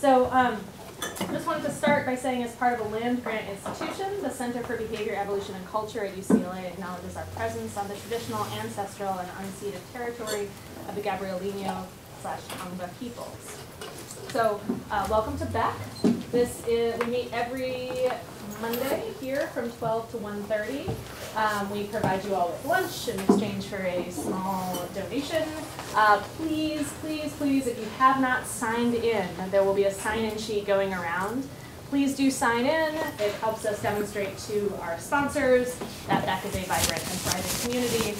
So I just wanted to start by saying, as part of a land-grant institution, the Center for Behavior, Evolution, and Culture at UCLA acknowledges our presence on the traditional, ancestral, and unceded territory of the Gabrielino/Tongva peoples. So welcome to Beck. We meet every Monday here from 12 to 1:30. We provide you all with lunch in exchange for a small donation. Please, please, please, if you have not signed in, there will be a sign-in sheet going around. Please do sign in. It helps us demonstrate to our sponsors that Beck is a vibrant and thriving community,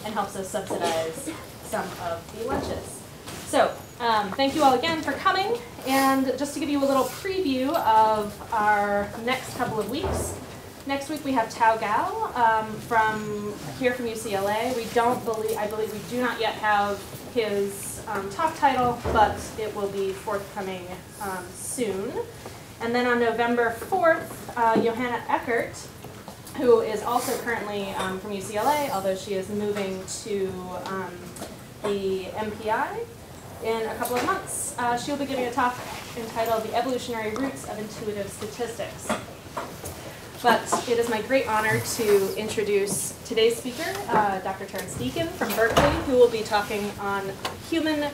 and helps us subsidize some of the lunches. So thank you all again for coming. And just to give you a little preview of our next couple of weeks, next week we have Tao Gao from UCLA. I believe we do not yet have his talk title, but it will be forthcoming soon. And then on November 4th, Johanna Eckert, who is also currently from UCLA, although she is moving to the MPI in a couple of months. She'll be giving a talk entitled The Evolutionary Roots of Intuitive Statistics. But it is my great honor to introduce today's speaker, Dr. Terrence Deacon from Berkeley, who will be talking on human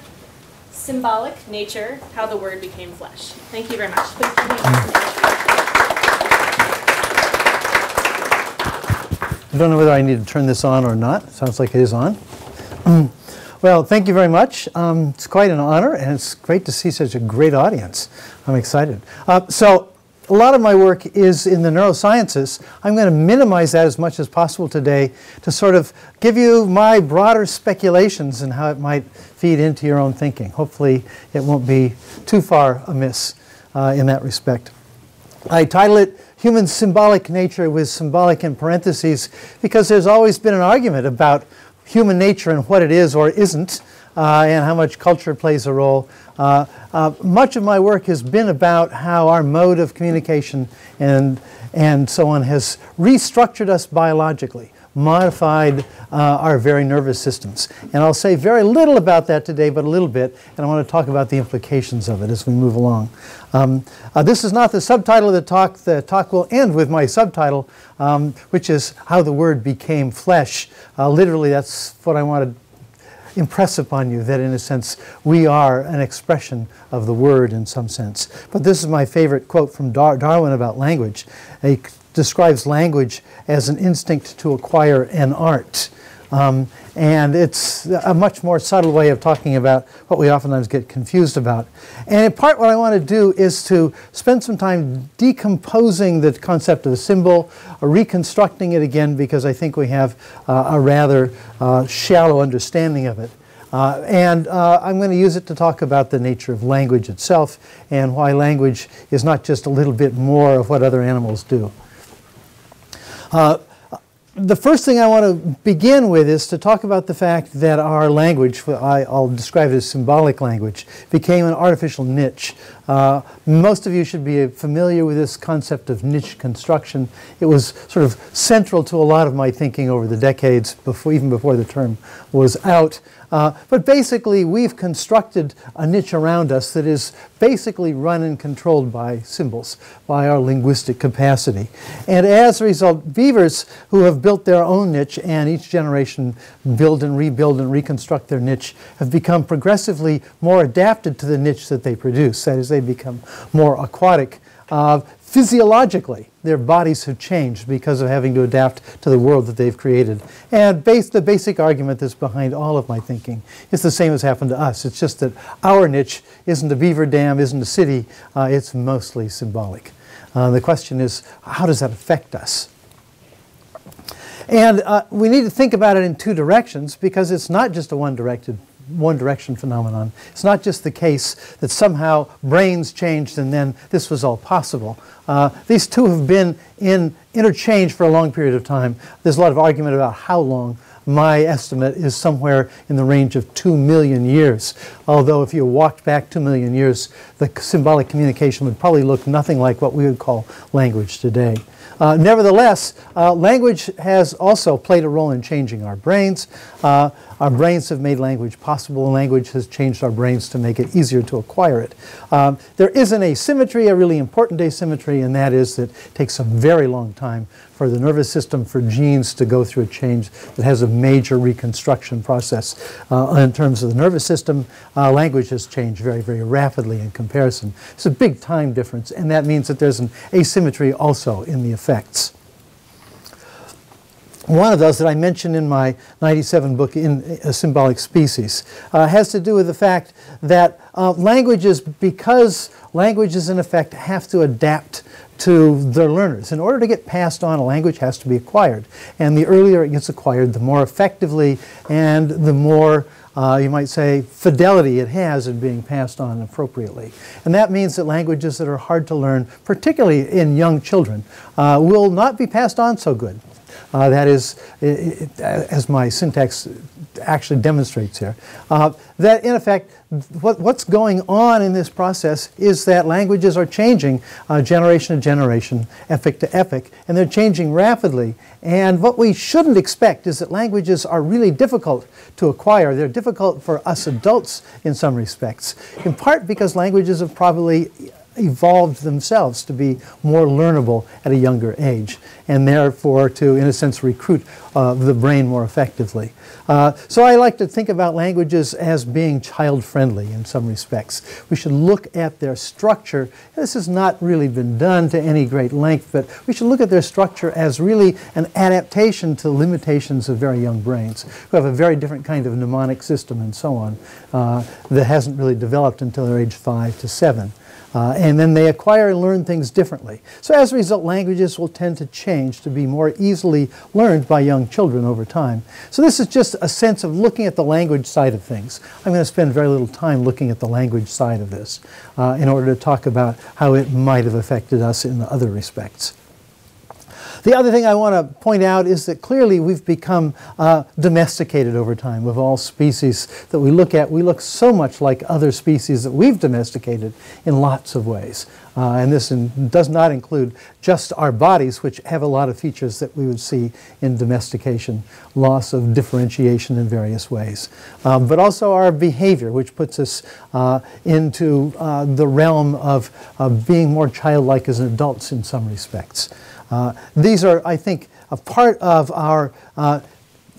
symbolic nature, how the word became flesh. Thank you very much. Please join me. I don't know whether I need to turn this on or not. It sounds like it is on. Well, thank you very much. It's quite an honor, and it's great to see such a great audience. I'm excited. So a lot of my work is in the neurosciences. I'm going to minimize that as much as possible today to sort of give you my broader speculations and how it might feed into your own thinking. Hopefully it won't be too far amiss in that respect. I title it Human Symbolic Nature with symbolic in parentheses because there's always been an argument about human nature and what it is or isn't, and how much culture plays a role. Much of my work has been about how our mode of communication and so on has restructured us biologically, modified our very nervous systems. And I'll say very little about that today, but a little bit, and I want to talk about the implications of it as we move along. This is not the subtitle of the talk. The talk will end with my subtitle, which is How the Word Became Flesh. Literally, that's what I want to impress upon you, that in a sense we are an expression of the word in some sense. But this is my favorite quote from Darwin about language. He describes language as an instinct to acquire an art. And it's a much more subtle way of talking about what we oftentimes get confused about. And in part what I want to do is to spend some time decomposing the concept of a symbol, or reconstructing it again, because I think we have a rather shallow understanding of it. And I'm going to use it to talk about the nature of language itself and why language is not just a little bit more of what other animals do. The first thing I want to begin with is to talk about the fact that our language, I'll describe it as symbolic language, became an artificial niche. Most of you should be familiar with this concept of niche construction. It was sort of central to a lot of my thinking over the decades, even before the term was out. But basically, we've constructed a niche around us that is basically run and controlled by symbols, by our linguistic capacity. And as a result, beavers who have built their own niche, and each generation build and reconstruct their niche, have become progressively more adapted to the niche that they produce. That is, they become more aquatic. Physiologically, their bodies have changed because of having to adapt to the world that they've created. And the basic argument that's behind all of my thinking is the same as happened to us. It's just that our niche isn't a beaver dam, isn't a city, it's mostly symbolic. The question is, how does that affect us? And we need to think about it in two directions, because it's not just a one-direction phenomenon. It's not just the case that somehow brains changed and then this was all possible. These two have been in interchange for a long period of time. There's a lot of argument about how long, my estimate is somewhere in the range of 2 million years. Although if you walked back 2 million years, the symbolic communication would probably look nothing like what we would call language today. Nevertheless, language has also played a role in changing our brains. Our brains have made language possible, and language has changed our brains to make it easier to acquire it. There is an asymmetry, a really important asymmetry, and that is that it takes a very long time for the nervous system, for genes to go through a change that has a major reconstruction process. In terms of the nervous system, language has changed very, very rapidly in comparison. It's a big time difference, and that means that there's an asymmetry also in the effects. One of those that I mentioned in my 97 book, in Symbolic Species, has to do with the fact that languages, because languages in effect have to adapt to their learners. In order to get passed on, a language has to be acquired. And the earlier it gets acquired, the more effectively and the more, you might say, fidelity it has in being passed on appropriately. And that means that languages that are hard to learn, particularly in young children, will not be passed on so good. That is, as my syntax actually demonstrates here, that in effect, what's going on in this process is that languages are changing generation to generation, epoch to epoch, and they're changing rapidly. And what we shouldn't expect is that languages are really difficult to acquire. They're difficult for us adults in some respects, in part because languages have probably evolved themselves to be more learnable at a younger age, and therefore to, in a sense, recruit the brain more effectively. So I like to think about languages as being child-friendly in some respects. We should look at their structure. This has not really been done to any great length, but we should look at their structure as really an adaptation to the limitations of very young brains, who have a very different kind of mnemonic system and so on that hasn't really developed until they're age 5 to 7. And then they acquire and learn things differently. So as a result, languages will tend to change to be more easily learned by young children over time. So this is just a sense of looking at the language side of things. I'm going to spend very little time looking at the language side of this in order to talk about how it might have affected us in other respects. The other thing I want to point out is that clearly we've become domesticated over time. Of all species that we look at, we look so much like other species that we've domesticated in lots of ways. And this does not include just our bodies, which have a lot of features that we would see in domestication, loss of differentiation in various ways. But also our behavior, which puts us into the realm of being more childlike as adults in some respects. These are, I think, a part of our,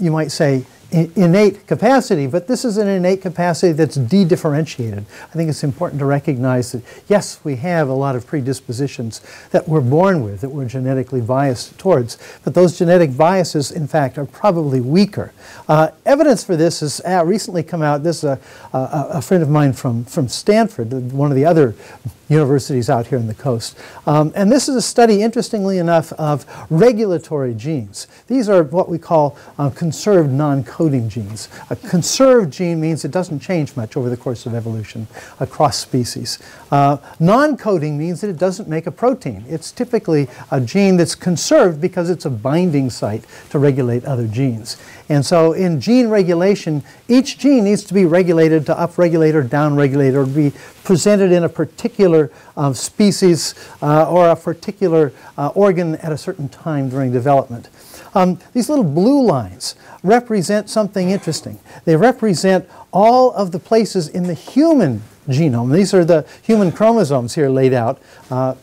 you might say, innate capacity, but this is an innate capacity that's de-differentiated. I think it's important to recognize that, yes, we have a lot of predispositions that we're born with, that we're genetically biased towards, but those genetic biases, in fact, are probably weaker. Evidence for this has recently come out. This is a friend of mine from Stanford, one of the other universities out here on the coast. And this is a study, interestingly enough, of regulatory genes. These are what we call conserved non-coding genes. A conserved gene means it doesn't change much over the course of evolution across species. Non-coding means that it doesn't make a protein. It's typically a gene that's conserved because it's a binding site to regulate other genes. And so in gene regulation, each gene needs to be regulated to upregulate or downregulate or be presented in a particular species or a particular organ at a certain time during development. These little blue lines represent something interesting. They represent all of the places in the human genome. These are the human chromosomes here laid out. All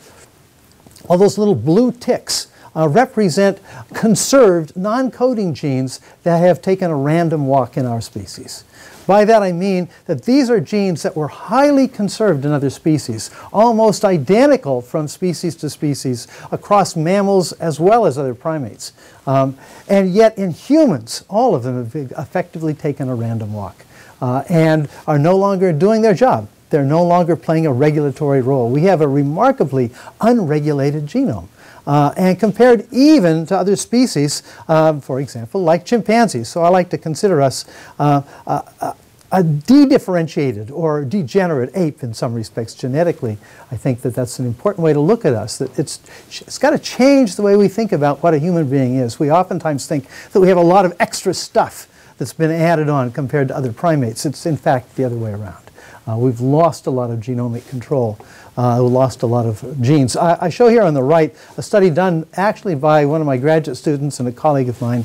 those little blue ticks represent conserved non-coding genes that have taken a random walk in our species. By that I mean that these are genes that were highly conserved in other species, almost identical from species to species across mammals as well as other primates. And yet in humans, all of them have effectively taken a random walk and are no longer doing their job. They're no longer playing a regulatory role. We have a remarkably unregulated genome. And compared even to other species, for example, like chimpanzees. So I like to consider us a a de-differentiated or degenerate ape in some respects genetically, I think that that's an important way to look at us, that it's got to change the way we think about what a human being is. We oftentimes think that we have a lot of extra stuff that's been added on compared to other primates. It's in fact the other way around. We've lost a lot of genomic control. We lost a lot of genes. I show here on the right a study done actually by one of my graduate students and a colleague of mine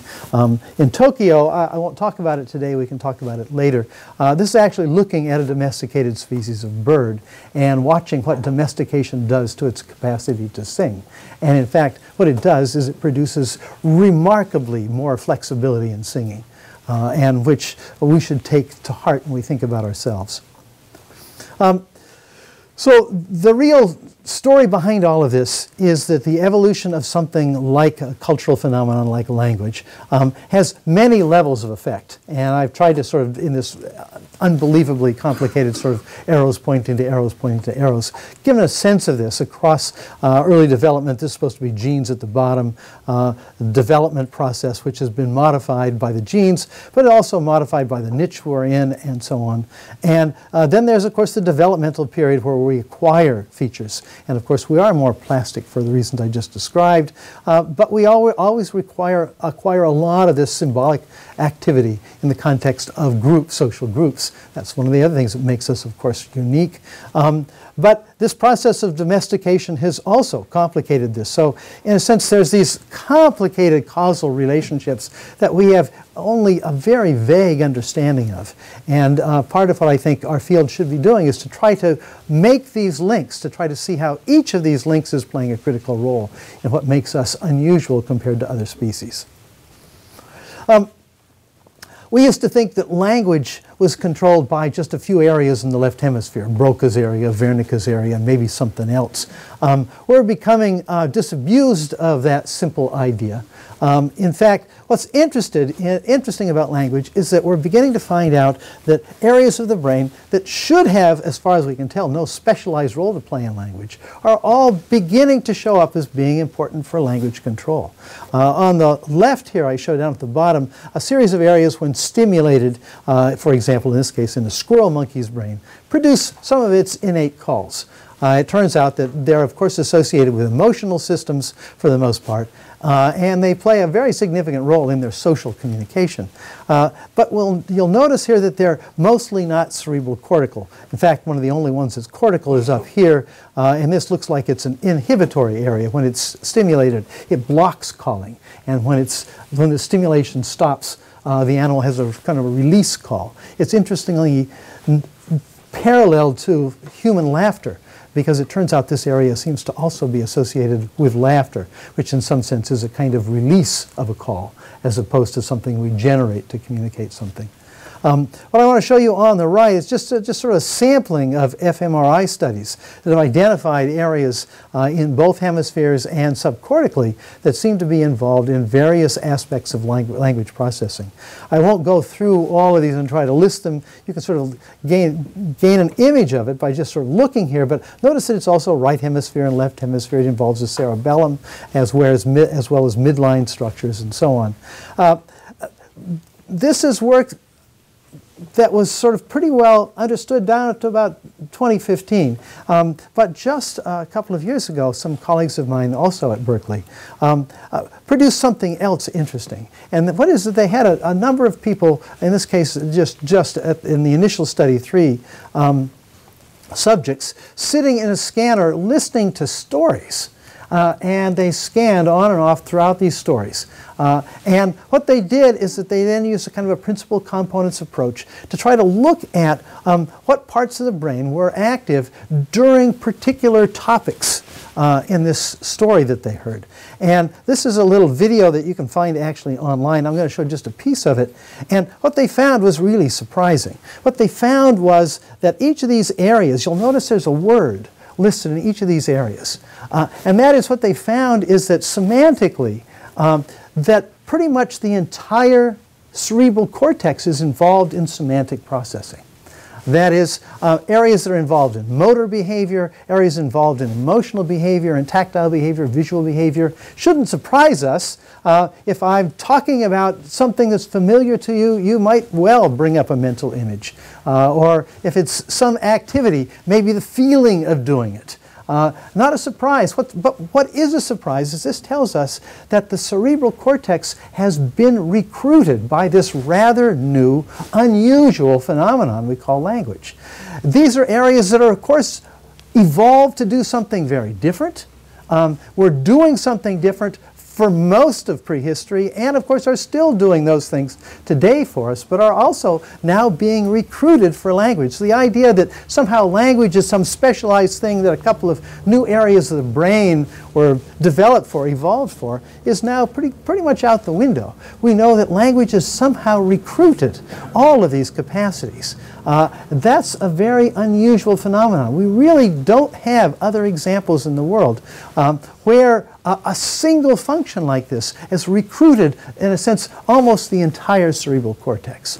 in Tokyo. I won't talk about it today. We can talk about it later. This is actually looking at a domesticated species of bird and watching what domestication does to its capacity to sing. And in fact, what it does is it produces remarkably more flexibility in singing, and which we should take to heart when we think about ourselves. So the real story behind all of this is that the evolution of something like a cultural phenomenon like language has many levels of effect. And I've tried to sort of, in this unbelievably complicated sort of arrows pointing to arrows, given a sense of this across early development. This is supposed to be genes at the bottom, development process which has been modified by the genes, but also modified by the niche we're in, and so on. And then there's, of course, the developmental period where we acquire features. And of course, we are more plastic for the reasons I just described, but we always acquire a lot of this symbolic activity in the context of groups, social groups. That's one of the other things that makes us, of course, unique. But this process of domestication has also complicated this. So in a sense, there's these complicated causal relationships that we have only a very vague understanding of. And part of what I think our field should be doing is to try to make these links, to try to see how each of these links is playing a critical role in what makes us unusual compared to other species. We used to think that language was controlled by just a few areas in the left hemisphere, Broca's area, Wernicke's area, maybe something else. We're becoming disabused of that simple idea. In fact, what's interesting about language is that we're beginning to find out that areas of the brain that should have, as far as we can tell, no specialized role to play in language are all beginning to show up as being important for language control. On the left here, I show down at the bottom a series of areas when stimulated, for example, in this case, in the squirrel monkey's brain, produce some of its innate calls. It turns out that they're, of course, associated with emotional systems for the most part, and they play a very significant role in their social communication. But you'll notice here that they're mostly not cerebral cortical. In fact, one of the only ones that's cortical is up here, and this looks like it's an inhibitory area. When it's stimulated, it blocks calling, and when the stimulation stops, the animal has a kind of a release call. It's interestingly parallel to human laughter, because it turns out this area seems to also be associated with laughter, which in some sense is a kind of release of a call, as opposed to something we generate to communicate something. What I want to show you on the right is just sort of a sampling of fMRI studies that have identified areas in both hemispheres and subcortically that seem to be involved in various aspects of language processing. I won't go through all of these and try to list them. You can sort of gain an image of it by just sort of looking here, but notice that it's also right hemisphere and left hemisphere. It involves the cerebellum as well as midline structures and so on. This is work that was sort of pretty well understood down to about 2015. But just a couple of years ago, some colleagues of mine, also at Berkeley, produced something else interesting. And what is it? They had a number of people, in this case just in the initial study, 3 subjects, sitting in a scanner listening to stories. And they scanned on and off throughout these stories. And what they did is that they then used a kind of a principal components approach to try to look at what parts of the brain were active during particular topics in this story that they heard. And this is a little video that you can find actually online. I'm going to show just a piece of it. And what they found was really surprising. What they found was that each of these areas, you'll notice there's a word listed in each of these areas. And that is what they found is that semantically, that pretty much the entire cerebral cortex is involved in semantic processing. That is, areas that are involved in motor behavior, areas involved in emotional behavior and tactile behavior, visual behavior. Shouldn't surprise us. If I'm talking about something that's familiar to you, you might well bring up a mental image. Or if it's some activity, maybe the feeling of doing it. Not a surprise, but what is a surprise is this tells us that the cerebral cortex has been recruited by this rather new, unusual phenomenon we call language. These are areas that are, of course, evolved to do something very different. We're doing something different for most of prehistory, and of course are still doing those things today for us, but are also now being recruited for language. So the idea that somehow language is some specialized thing that a couple of new areas of the brain were developed for, evolved for, is now pretty much out the window. We know that language has somehow recruited all of these capacities. That's a very unusual phenomenon. We really don't have other examples in the world where a single function like this has recruited, in a sense, almost the entire cerebral cortex.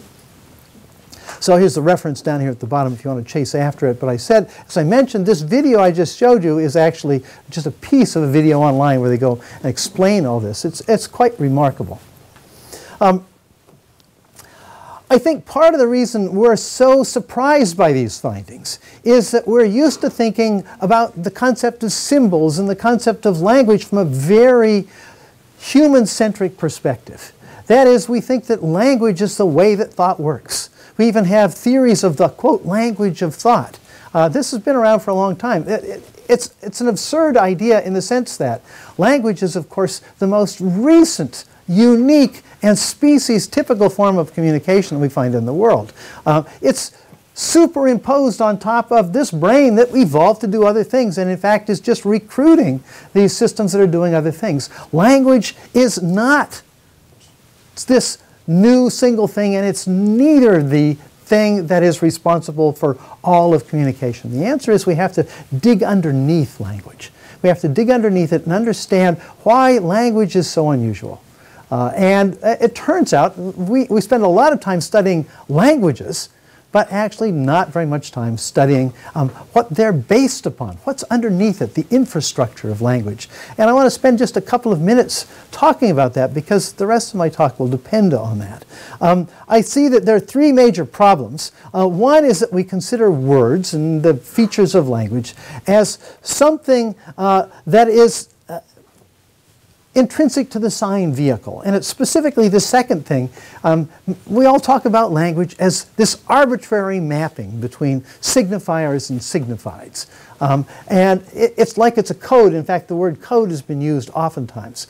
So here's the reference down here at the bottom if you want to chase after it. But I said, as I mentioned, this video I just showed you is actually just a piece of a video online where they go and explain all this. It's quite remarkable. I think part of the reason we're so surprised by these findings is that we're used to thinking about the concept of symbols and the concept of language from a very human-centric perspective. That is, we think that language is the way that thought works. We even have theories of the, quote, language of thought. This has been around for a long time. It's an absurd idea in the sense that language is, of course, the most recent, unique, and species-typical form of communication we find in the world. It's superimposed on top of this brain that evolved to do other things, and in fact is just recruiting these systems that are doing other things. Language is not this new single thing, and it's neither the thing that is responsible for all of communication. The answer is we have to dig underneath language. We have to dig underneath it and understand why language is so unusual. And it turns out we spend a lot of time studying languages, but actually not very much time studying what they're based upon, what's underneath it, the infrastructure of language. And I want to spend just a couple of minutes talking about that because the rest of my talk will depend on that. I see that there are three major problems. One is that we consider words and the features of language as something that is intrinsic to the sign vehicle. And it's specifically the second thing. We all talk about language as this arbitrary mapping between signifiers and signifieds. And it's like it's a code. In fact, the word code has been used oftentimes.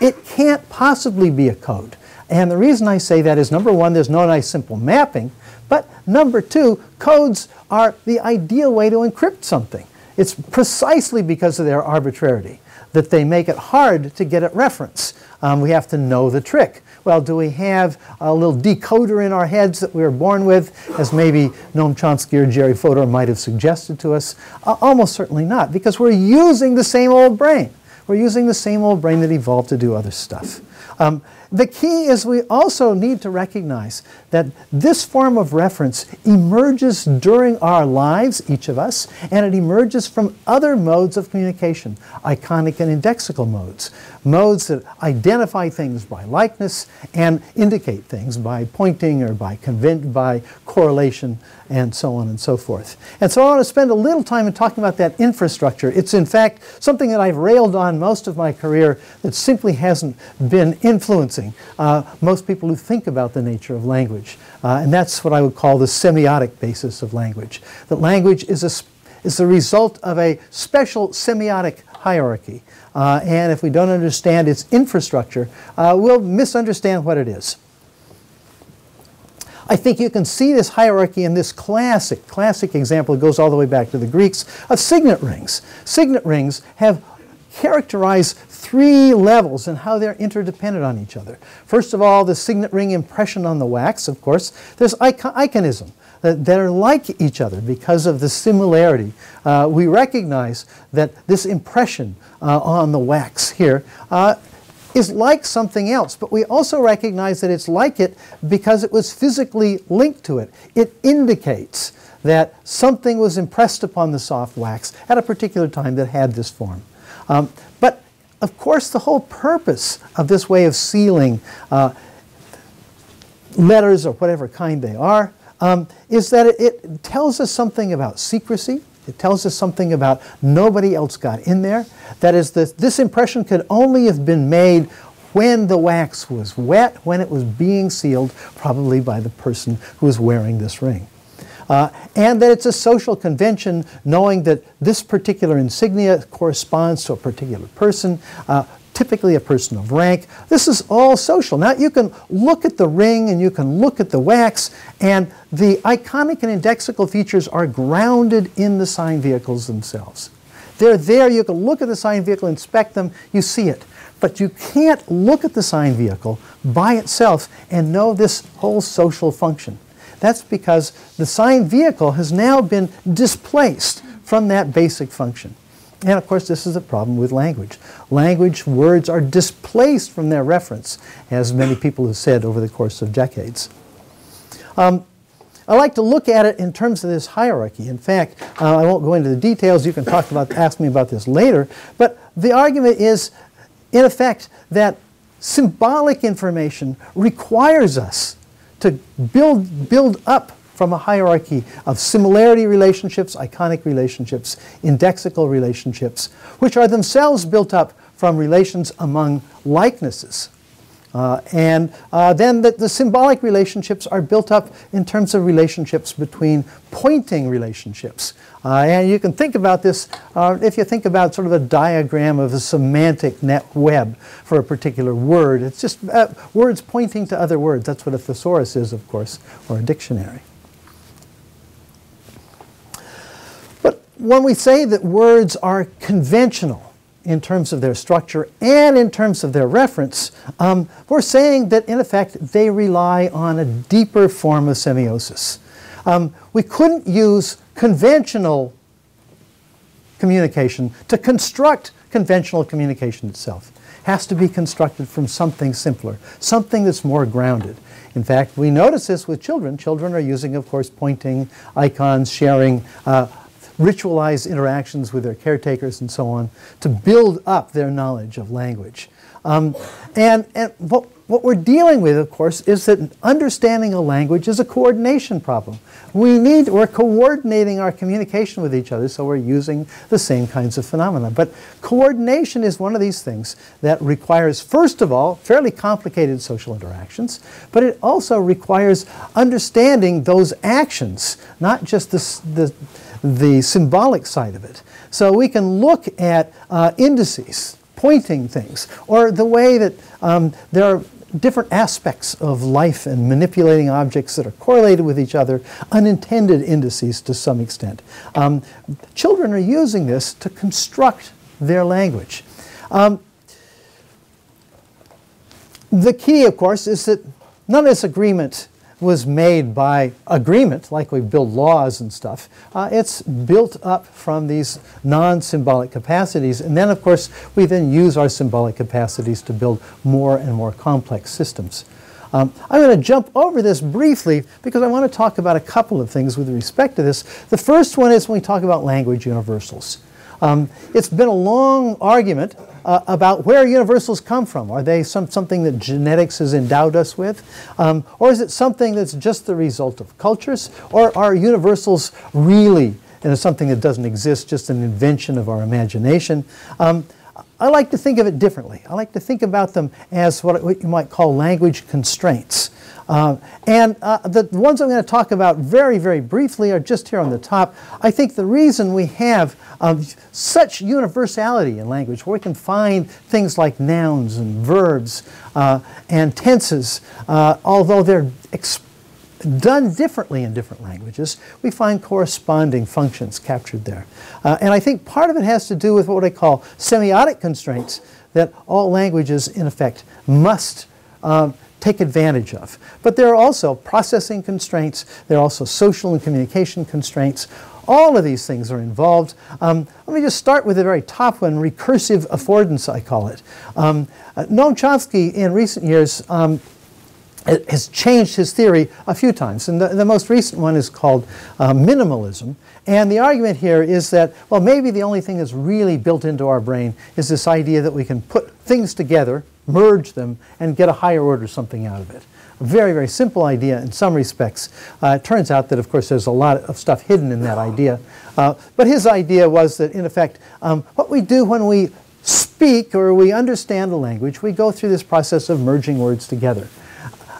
It can't possibly be a code. And the reason I say that is, number one, there's no nice simple mapping. But number two, codes are the ideal way to encrypt something. It's precisely because of their arbitrarity that they make it hard to get at reference. We have to know the trick. Well, do we have a little decoder in our heads that we were born with, as maybe Noam Chomsky or Jerry Fodor might have suggested to us? Almost certainly not, because we're using the same old brain. We're using the same old brain that evolved to do other stuff. The key is we also need to recognize that this form of reference emerges during our lives, each of us, and it emerges from other modes of communication, iconic and indexical modes, modes that identify things by likeness and indicate things by pointing or by correlation and so on and so forth. And so I want to spend a little time in talking about that infrastructure. It's in fact something that I've railed on most of my career that simply hasn't been influencing most people who think about the nature of language. And that's what I would call the semiotic basis of language. That language is the result of a special semiotic hierarchy. And if we don't understand its infrastructure, we'll misunderstand what it is. I think you can see this hierarchy in this classic example. It goes all the way back to the Greeks of signet rings. Signet rings have characterized three levels and how they're interdependent on each other. First of all, the signet ring impression on the wax, of course. There's iconism. That are like each other because of the similarity. We recognize that this impression on the wax here is like something else, but we also recognize that it's like it because it was physically linked to it. It indicates that something was impressed upon the soft wax at a particular time that had this form. But of course, the whole purpose of this way of sealing letters of whatever kind they are is that it tells us something about secrecy. It tells us something about nobody else got in there. That is, this impression could only have been made when the wax was wet, when it was being sealed, probably by the person who was wearing this ring. And that it's a social convention, knowing that this particular insignia corresponds to a particular person, typically a person of rank. This is all social. Now you can look at the ring and you can look at the wax, and the iconic and indexical features are grounded in the sign vehicles themselves. They're there, you can look at the sign vehicle, inspect them, you see it. But you can't look at the sign vehicle by itself and know this whole social function. That's because the sign vehicle has now been displaced from that basic function. And of course, this is a problem with language. Language, words are displaced from their reference, as many people have said over the course of decades. I like to look at it in terms of this hierarchy. In fact, I won't go into the details. You can ask me about this later. But the argument is, in effect, that symbolic information requires us to build up from a hierarchy of similarity relationships, iconic relationships, indexical relationships, which are themselves built up from relations among likenesses. Then the symbolic relationships are built up in terms of relationships between pointing relationships. And you can think about this if you think about sort of a diagram of a semantic net web for a particular word. It's just words pointing to other words. That's what a thesaurus is, of course, or a dictionary. But when we say that words are conventional in terms of their structure and in terms of their reference, we're saying that, in effect, they rely on a deeper form of semiosis. We couldn't use conventional communication to construct conventional communication itself. It has to be constructed from something simpler, something that's more grounded. In fact, we notice this with children. Children are using, of course, pointing, icons, sharing, ritualized interactions with their caretakers and so on to build up their knowledge of language. And what we're dealing with, of course, is that understanding a language is a coordination problem. We're coordinating our communication with each other, so we're using the same kinds of phenomena. But coordination is one of these things that requires, first of all, fairly complicated social interactions, but it also requires understanding those actions, not just the symbolic side of it. So we can look at indices, pointing things, or the way that there are different aspects of life and manipulating objects that are correlated with each other, unintended indices to some extent. Children are using this to construct their language. The key, of course, is that none of this agreement was made by agreement, like we build laws and stuff. It's built up from these non-symbolic capacities, and then, of course, we then use our symbolic capacities to build more and more complex systems. I'm going to jump over this briefly because I want to talk about a couple of things with respect to this. The first one is when we talk about language universals. It's been a long argument about where universals come from. Are they something that genetics has endowed us with? Or is it something that's just the result of cultures? Or are universals really something that doesn't exist, just an invention of our imagination? I like to think of it differently. I like to think about them as what you might call language constraints. The ones I'm going to talk about very, very briefly are just here on the top. I think the reason we have such universality in language, where we can find things like nouns and verbs and tenses, although they're done differently in different languages, we find corresponding functions captured there. And I think part of it has to do with what I call semiotic constraints, that all languages, in effect, must take advantage of. But there are also processing constraints, there are also social and communication constraints. All of these things are involved. Let me just start with the very top one, recursive affordance, I call it. Noam Chomsky in recent years has changed his theory a few times, and the most recent one is called minimalism. And the argument here is that, well, maybe the only thing that's really built into our brain is this idea that we can put things together, merge them, and get a higher order something out of it. A very, very simple idea in some respects. It turns out that, of course, there's a lot of stuff hidden in that idea. But his idea was that, in effect, what we do when we speak or we understand a language, we go through this process of merging words together.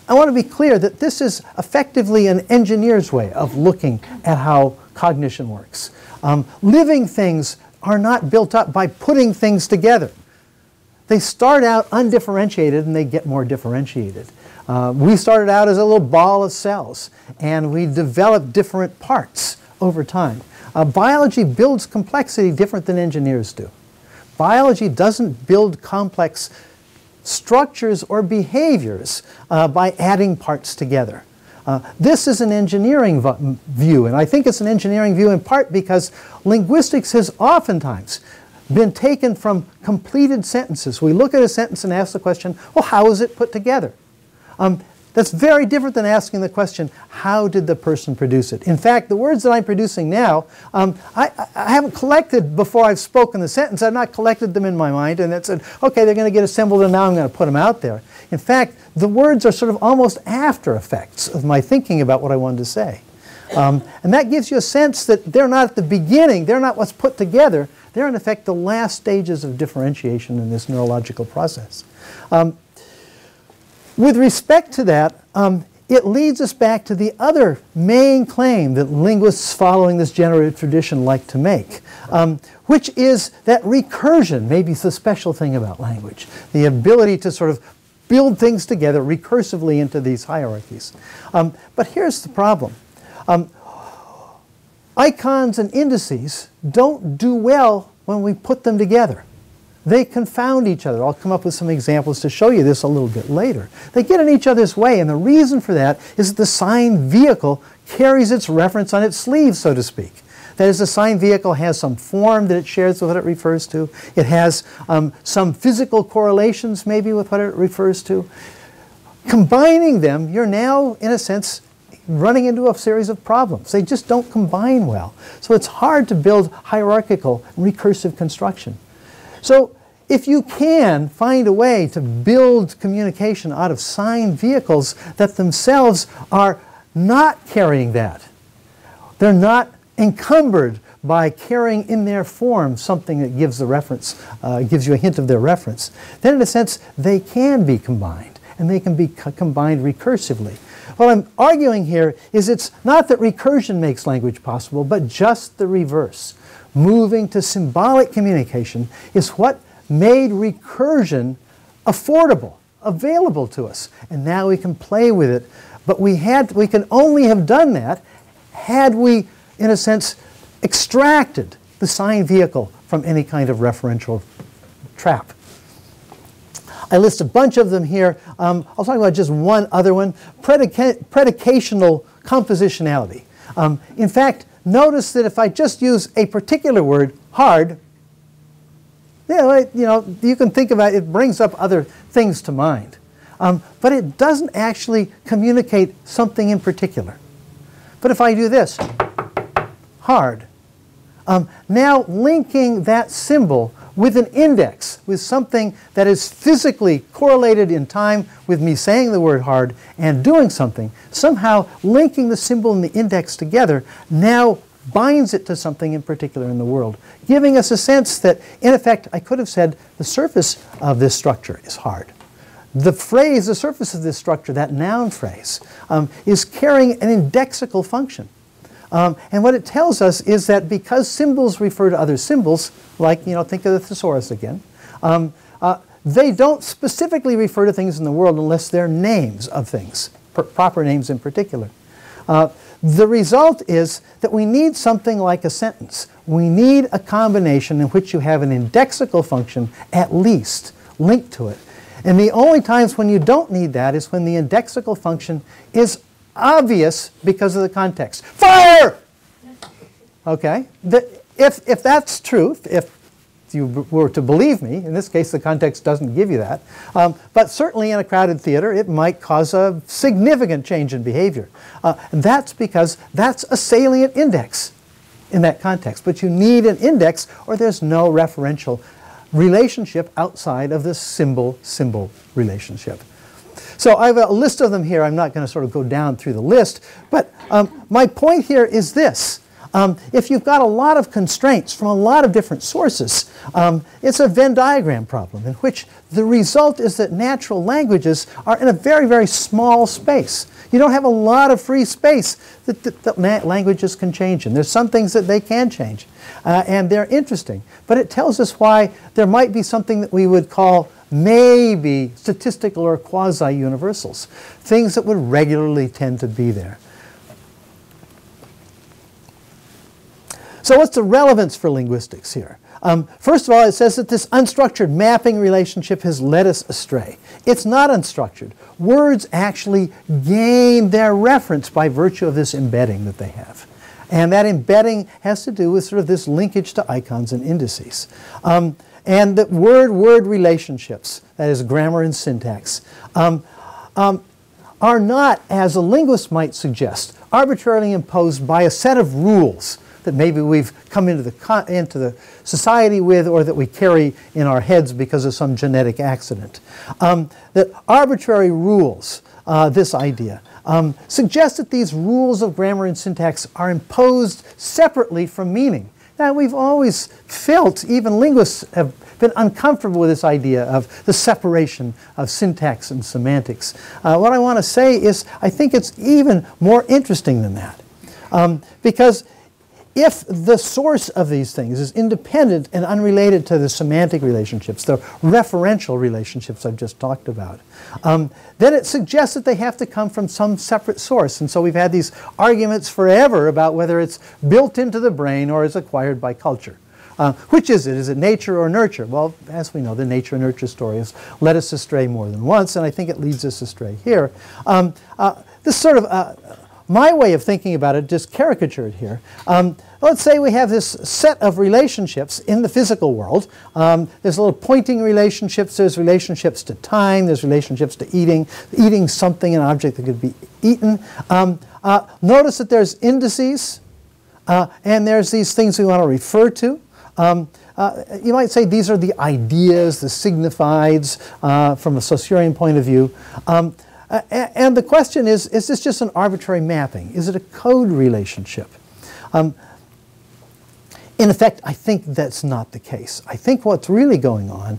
I want to be clear that this is effectively an engineer's way of looking at how cognition works. Living things are not built up by putting things together. They start out undifferentiated and they get more differentiated. We started out as a little ball of cells and we developed different parts over time. Biology builds complexity different than engineers do. Biology doesn't build complex structures or behaviors by adding parts together. This is an engineering view, and I think it's an engineering view in part because linguistics has oftentimes been taken from completed sentences. We look at a sentence and ask the question, well, how is it put together? That's very different than asking the question, how did the person produce it? In fact, the words that I'm producing now, I haven't collected before I've spoken the sentence. I've not collected them in my mind and said, okay, they're going to get assembled and now I'm going to put them out there. In fact, the words are sort of almost after effects of my thinking about what I wanted to say. And that gives you a sense that they're not at the beginning, they're not what's put together, they're in effect the last stages of differentiation in this neurological process. With respect to that, it leads us back to the other main claim that linguists following this generative tradition like to make, which is that recursion may be the special thing about language, the ability to sort of build things together recursively into these hierarchies. But here's the problem. Icons and indices don't do well when we put them together. They confound each other. I'll come up with some examples to show you this a little bit later. They get in each other's way, and the reason for that is that the sign vehicle carries its reference on its sleeve, so to speak. That is, the sign vehicle has some form that it shares with what it refers to. It has some physical correlations maybe with what it refers to. Combining them, you're now, in a sense, running into a series of problems. They just don't combine well. So it's hard to build hierarchical recursive construction. So if you can find a way to build communication out of sign vehicles that themselves are not carrying that, they're not encumbered by carrying in their form something that gives the reference, gives you a hint of their reference, then in a sense they can be combined, and they can be combined recursively. What I'm arguing here is it's not that recursion makes language possible, but just the reverse. Moving to symbolic communication is what made recursion affordable, available to us. And now we can play with it. But we can only have done that had we, in a sense, extracted the sign vehicle from any kind of referential trap. I list a bunch of them here. I'll talk about just one other one, predicational compositionality. In fact, notice that if I just use a particular word, hard, you can think about it, it brings up other things to mind. But it doesn't actually communicate something in particular. But if I do this, hard, now linking that symbol with an index, with something that is physically correlated in time with me saying the word hard and doing something, somehow linking the symbol and the index together now binds it to something in particular in the world, giving us a sense that, in effect, I could have said the surface of this structure is hard. The phrase, the surface of this structure, that noun phrase, is carrying an indexical function. And what it tells us is that because symbols refer to other symbols, like, think of the thesaurus again, they don't specifically refer to things in the world unless they're names of things, proper names in particular. The result is that we need something like a sentence. We need a combination in which you have an indexical function, at least, linked to it. And the only times when you don't need that is when the indexical function is obvious because of the context. Fire! Okay? If that's true, if you were to believe me, in this case the context doesn't give you that, but certainly in a crowded theater it might cause a significant change in behavior. And that's because that's a salient index in that context. But you need an index or there's no referential relationship outside of the symbol-symbol relationship. So I have a list of them here. I'm not going to sort of go down through the list, but my point here is this. If you've got a lot of constraints from a lot of different sources, it's a Venn diagram problem in which the result is that natural languages are in a very, very small space. You don't have a lot of free space that languages can change in. There's some things that they can change, and they're interesting. But it tells us why there might be something that we would call maybe statistical or quasi-universals, things that would regularly tend to be there. So what's the relevance for linguistics here? First of all, it says that this unstructured mapping relationship has led us astray. It's not unstructured. Words actually gain their reference by virtue of this embedding that they have. And that embedding has to do with sort of this linkage to icons and indices. And that word-word relationships, that is grammar and syntax, are not, as a linguist might suggest, arbitrarily imposed by a set of rules that maybe we've come into the society with or that we carry in our heads because of some genetic accident. That arbitrary rules, this idea, suggest that these rules of grammar and syntax are imposed separately from meaning. Now, we've always felt, even linguists have been uncomfortable with this idea of the separation of syntax and semantics. What I want to say is I think it's even more interesting than that. Because if the source of these things is independent and unrelated to the semantic relationships, the referential relationships I've just talked about, then it suggests that they have to come from some separate source. And so we've had these arguments forever about whether it's built into the brain or is acquired by culture. Which is it? Is it nature or nurture? Well, as we know, the nature-nurture story has led us astray more than once, and I think it leads us astray here. This sort of my way of thinking about it, just caricatured here. Let's say we have this set of relationships in the physical world. There's little pointing relationships, there's relationships to time, there's relationships to eating something, an object that could be eaten. Notice that there's indices, and there's these things we want to refer to. You might say these are the ideas, the signifieds, from a Saussurian point of view. And the question is this just an arbitrary mapping? Is it a code relationship? In effect, I think that's not the case. I think what's really going on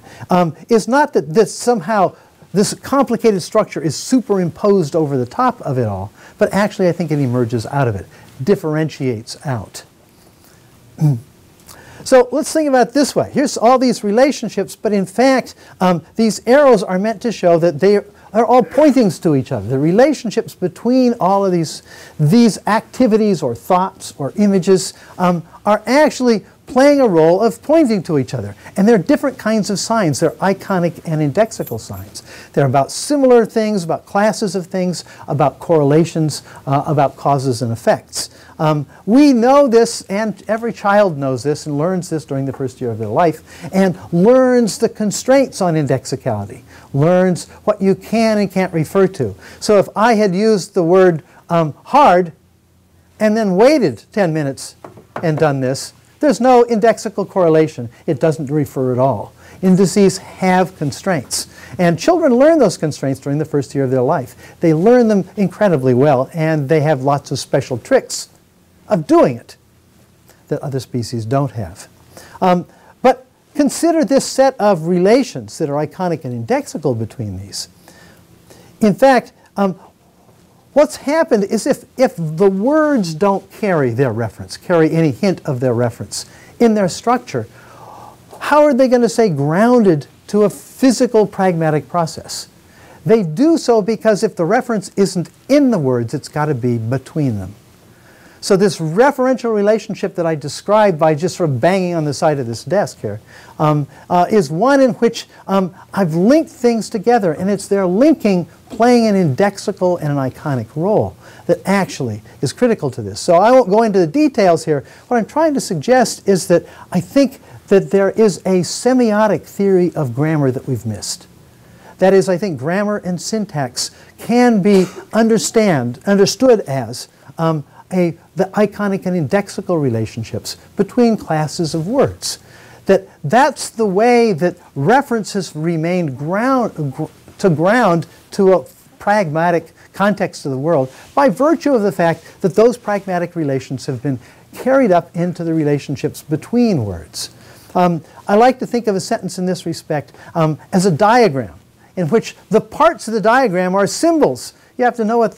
is not that somehow this complicated structure is superimposed over the top of it all, but actually I think it emerges out of it, differentiates out. So let's think about it this way. Here's all these relationships, but in fact, these arrows are meant to show that they are all pointings to each other. The relationships between all of these activities or thoughts or images are actually playing a role of pointing to each other. And they're different kinds of signs. They're iconic and indexical signs. They're about similar things, about classes of things, about correlations, about causes and effects. We know this, and every child knows this and learns this during the first year of their life, and learns the constraints on indexicality, learns what you can and can't refer to. So if I had used the word hard and then waited 10 minutes and done this, there's no indexical correlation. It doesn't refer at all. Indices have constraints. And children learn those constraints during the first year of their life. They learn them incredibly well, and they have lots of special tricks of doing it that other species don't have. But consider this set of relations that are iconic and indexical between these. In fact, what's happened is if the words don't carry their reference, carry any hint of their reference in their structure, how are they going to say grounded to a physical pragmatic process? They do so because if the reference isn't in the words, it's got to be between them. So this referential relationship that I described by just sort of banging on the side of this desk here is one in which I've linked things together, and it's their linking playing an indexical and an iconic role that actually is critical to this. So I won't go into the details here. What I'm trying to suggest is that I think that there is a semiotic theory of grammar that we've missed. That is, I think grammar and syntax can be understood as the iconic and indexical relationships between classes of words. That's the way that references remain ground to a pragmatic context of the world by virtue of the fact that those pragmatic relations have been carried up into the relationships between words. I like to think of a sentence in this respect as a diagram in which the parts of the diagram are symbols. You have to know what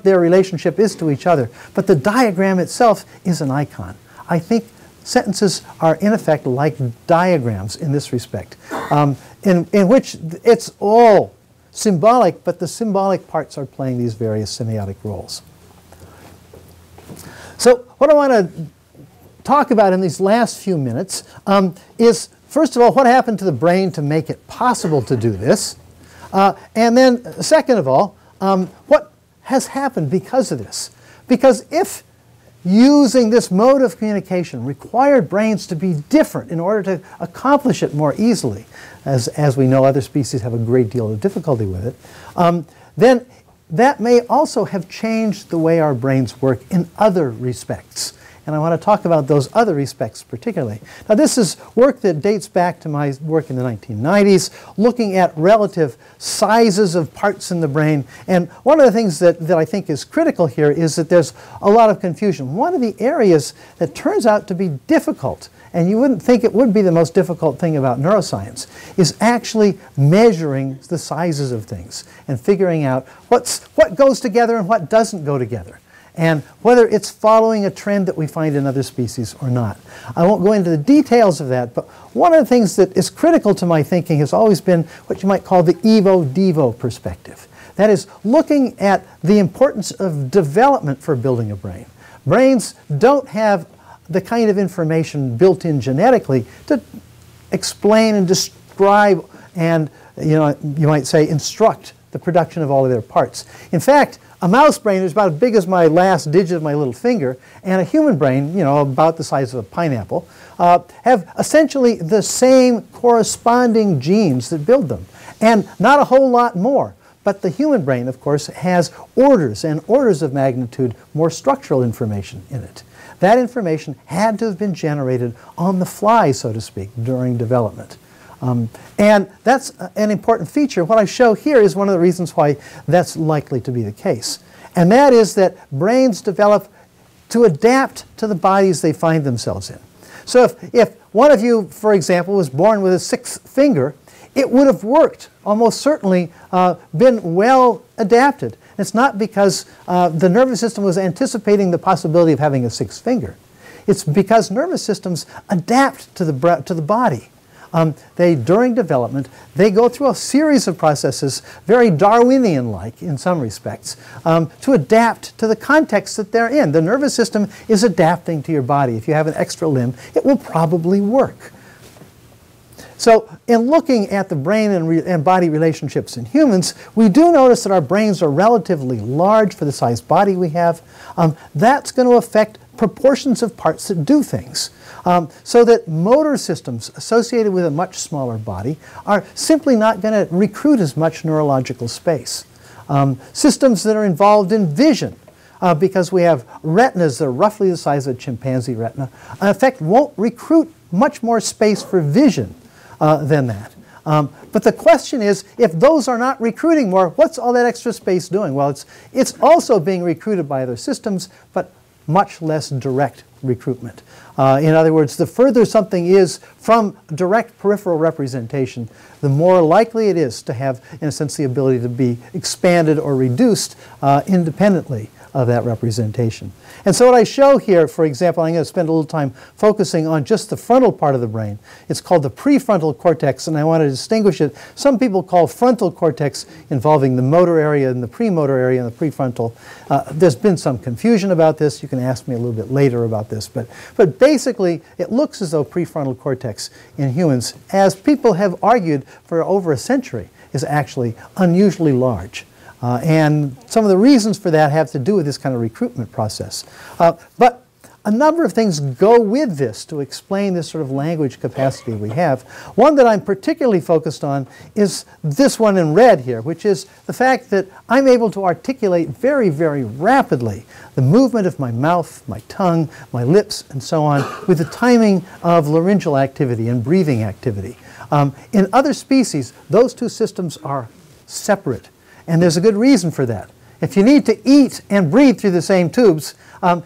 their relationship is to each other. But the diagram itself is an icon. I think sentences are in effect like diagrams in this respect, in which it's all symbolic, but the symbolic parts are playing these various semiotic roles. So what I want to talk about in these last few minutes is, first of all, what happened to the brain to make it possible to do this? And then, second of all, what has happened because of this? Because if using this mode of communication required brains to be different in order to accomplish it more easily, as we know other species have a great deal of difficulty with it, then that may also have changed the way our brains work in other respects. And I want to talk about those other respects particularly. Now this is work that dates back to my work in the 1990s, looking at relative sizes of parts in the brain. And one of the things that I think is critical here is that there's a lot of confusion. One of the areas that turns out to be difficult, and you wouldn't think it would be the most difficult thing about neuroscience, is actually measuring the sizes of things and figuring out what goes together and what doesn't go together, and whether it's following a trend that we find in other species or not. I won't go into the details of that, but one of the things that is critical to my thinking has always been what you might call the evo-devo perspective. That is, looking at the importance of development for building a brain. Brains don't have the kind of information built in genetically to explain and describe and, you might say, instruct the production of all of their parts. In fact, a mouse brain is about as big as my last digit of my little finger, and a human brain, about the size of a pineapple, have essentially the same corresponding genes that build them, and not a whole lot more. But the human brain, of course, has orders and orders of magnitude more structural information in it. That information had to have been generated on the fly, so to speak, during development. And that's an important feature. What I show here is one of the reasons why that's likely to be the case. And that is that brains develop to adapt to the bodies they find themselves in. So if one of you, for example, was born with a sixth finger, it would have worked, almost certainly been well adapted. It's not because the nervous system was anticipating the possibility of having a sixth finger. It's because nervous systems adapt to the body. During development, they go through a series of processes, very Darwinian-like in some respects, to adapt to the context that they're in. The nervous system is adapting to your body. If you have an extra limb, it will probably work. So in looking at the brain and body relationships in humans, we do notice that our brains are relatively large for the size body we have. That's going to affect proportions of parts that do things. So that motor systems associated with a much smaller body are simply not going to recruit as much neurological space. Systems that are involved in vision, because we have retinas that are roughly the size of a chimpanzee retina, in effect won't recruit much more space for vision than that. But the question is, if those are not recruiting more, what's all that extra space doing? Well, it's also being recruited by other systems, but much less direct recruitment. In other words, the further something is from direct peripheral representation, the more likely it is to have, in a sense, the ability to be expanded or reduced independently of that representation. And so what I show here, for example, I'm going to spend a little time focusing on just the frontal part of the brain. It's called the prefrontal cortex, and I want to distinguish it. Some people call frontal cortex involving the motor area and the premotor area and the prefrontal. There's been some confusion about this. You can ask me a little bit later about this. But basically, it looks as though prefrontal cortex in humans, as people have argued for over a century, is actually unusually large. And some of the reasons for that have to do with this kind of recruitment process. But a number of things go with this to explain this sort of language capacity we have. One that I'm particularly focused on is this one in red here, which is the fact that I'm able to articulate very, very rapidly the movement of my mouth, my tongue, my lips, and so on, with the timing of laryngeal activity and breathing activity. In other species, those two systems are separate. And there's a good reason for that. If you need to eat and breathe through the same tubes,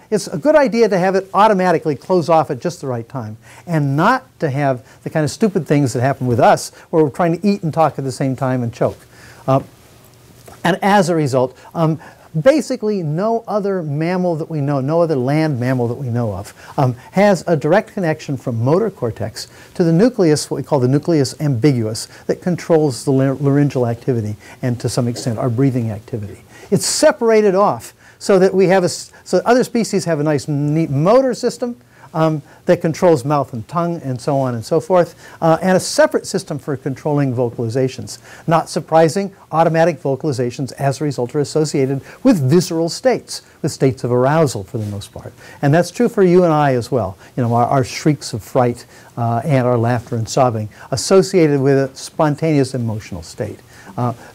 it's a good idea to have it automatically close off at just the right time, and not to have the kind of stupid things that happen with us, where we're trying to eat and talk at the same time and choke. And as a result, basically no other mammal that we know, no other land mammal that we know of, has a direct connection from motor cortex to the nucleus, what we call the nucleus ambiguous, that controls the laryngeal activity and to some extent our breathing activity. It's separated off so that we have so other species have a nice neat motor system that controls mouth and tongue and so on and so forth, and a separate system for controlling vocalizations. Not surprising, automatic vocalizations as a result are associated with visceral states, with states of arousal for the most part. And that's true for you and I as well. You know, our shrieks of fright and our laughter and sobbing associated with a spontaneous emotional state.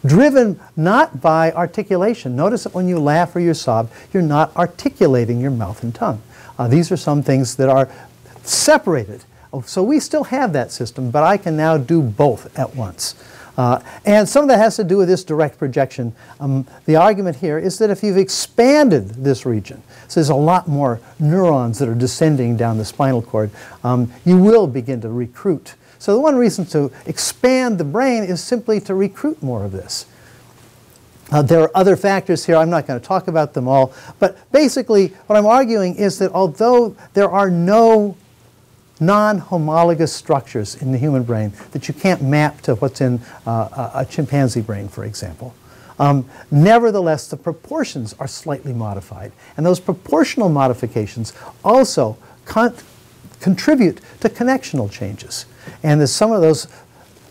Driven not by articulation. Notice that when you laugh or you sob, you're not articulating your mouth and tongue. These are some things that are separated. So we still have that system, but I can now do both at once. And some of that has to do with this direct projection. The argument here is that if you've expanded this region, so there's a lot more neurons that are descending down the spinal cord, you will begin to recruit. So the one reason to expand the brain is simply to recruit more of this. There are other factors here. I'm not going to talk about them all. But basically, what I'm arguing is that although there are no non-homologous structures in the human brain that you can't map to what's in a chimpanzee brain, for example, nevertheless, the proportions are slightly modified. And those proportional modifications also contribute to connectional changes. And there's some of those,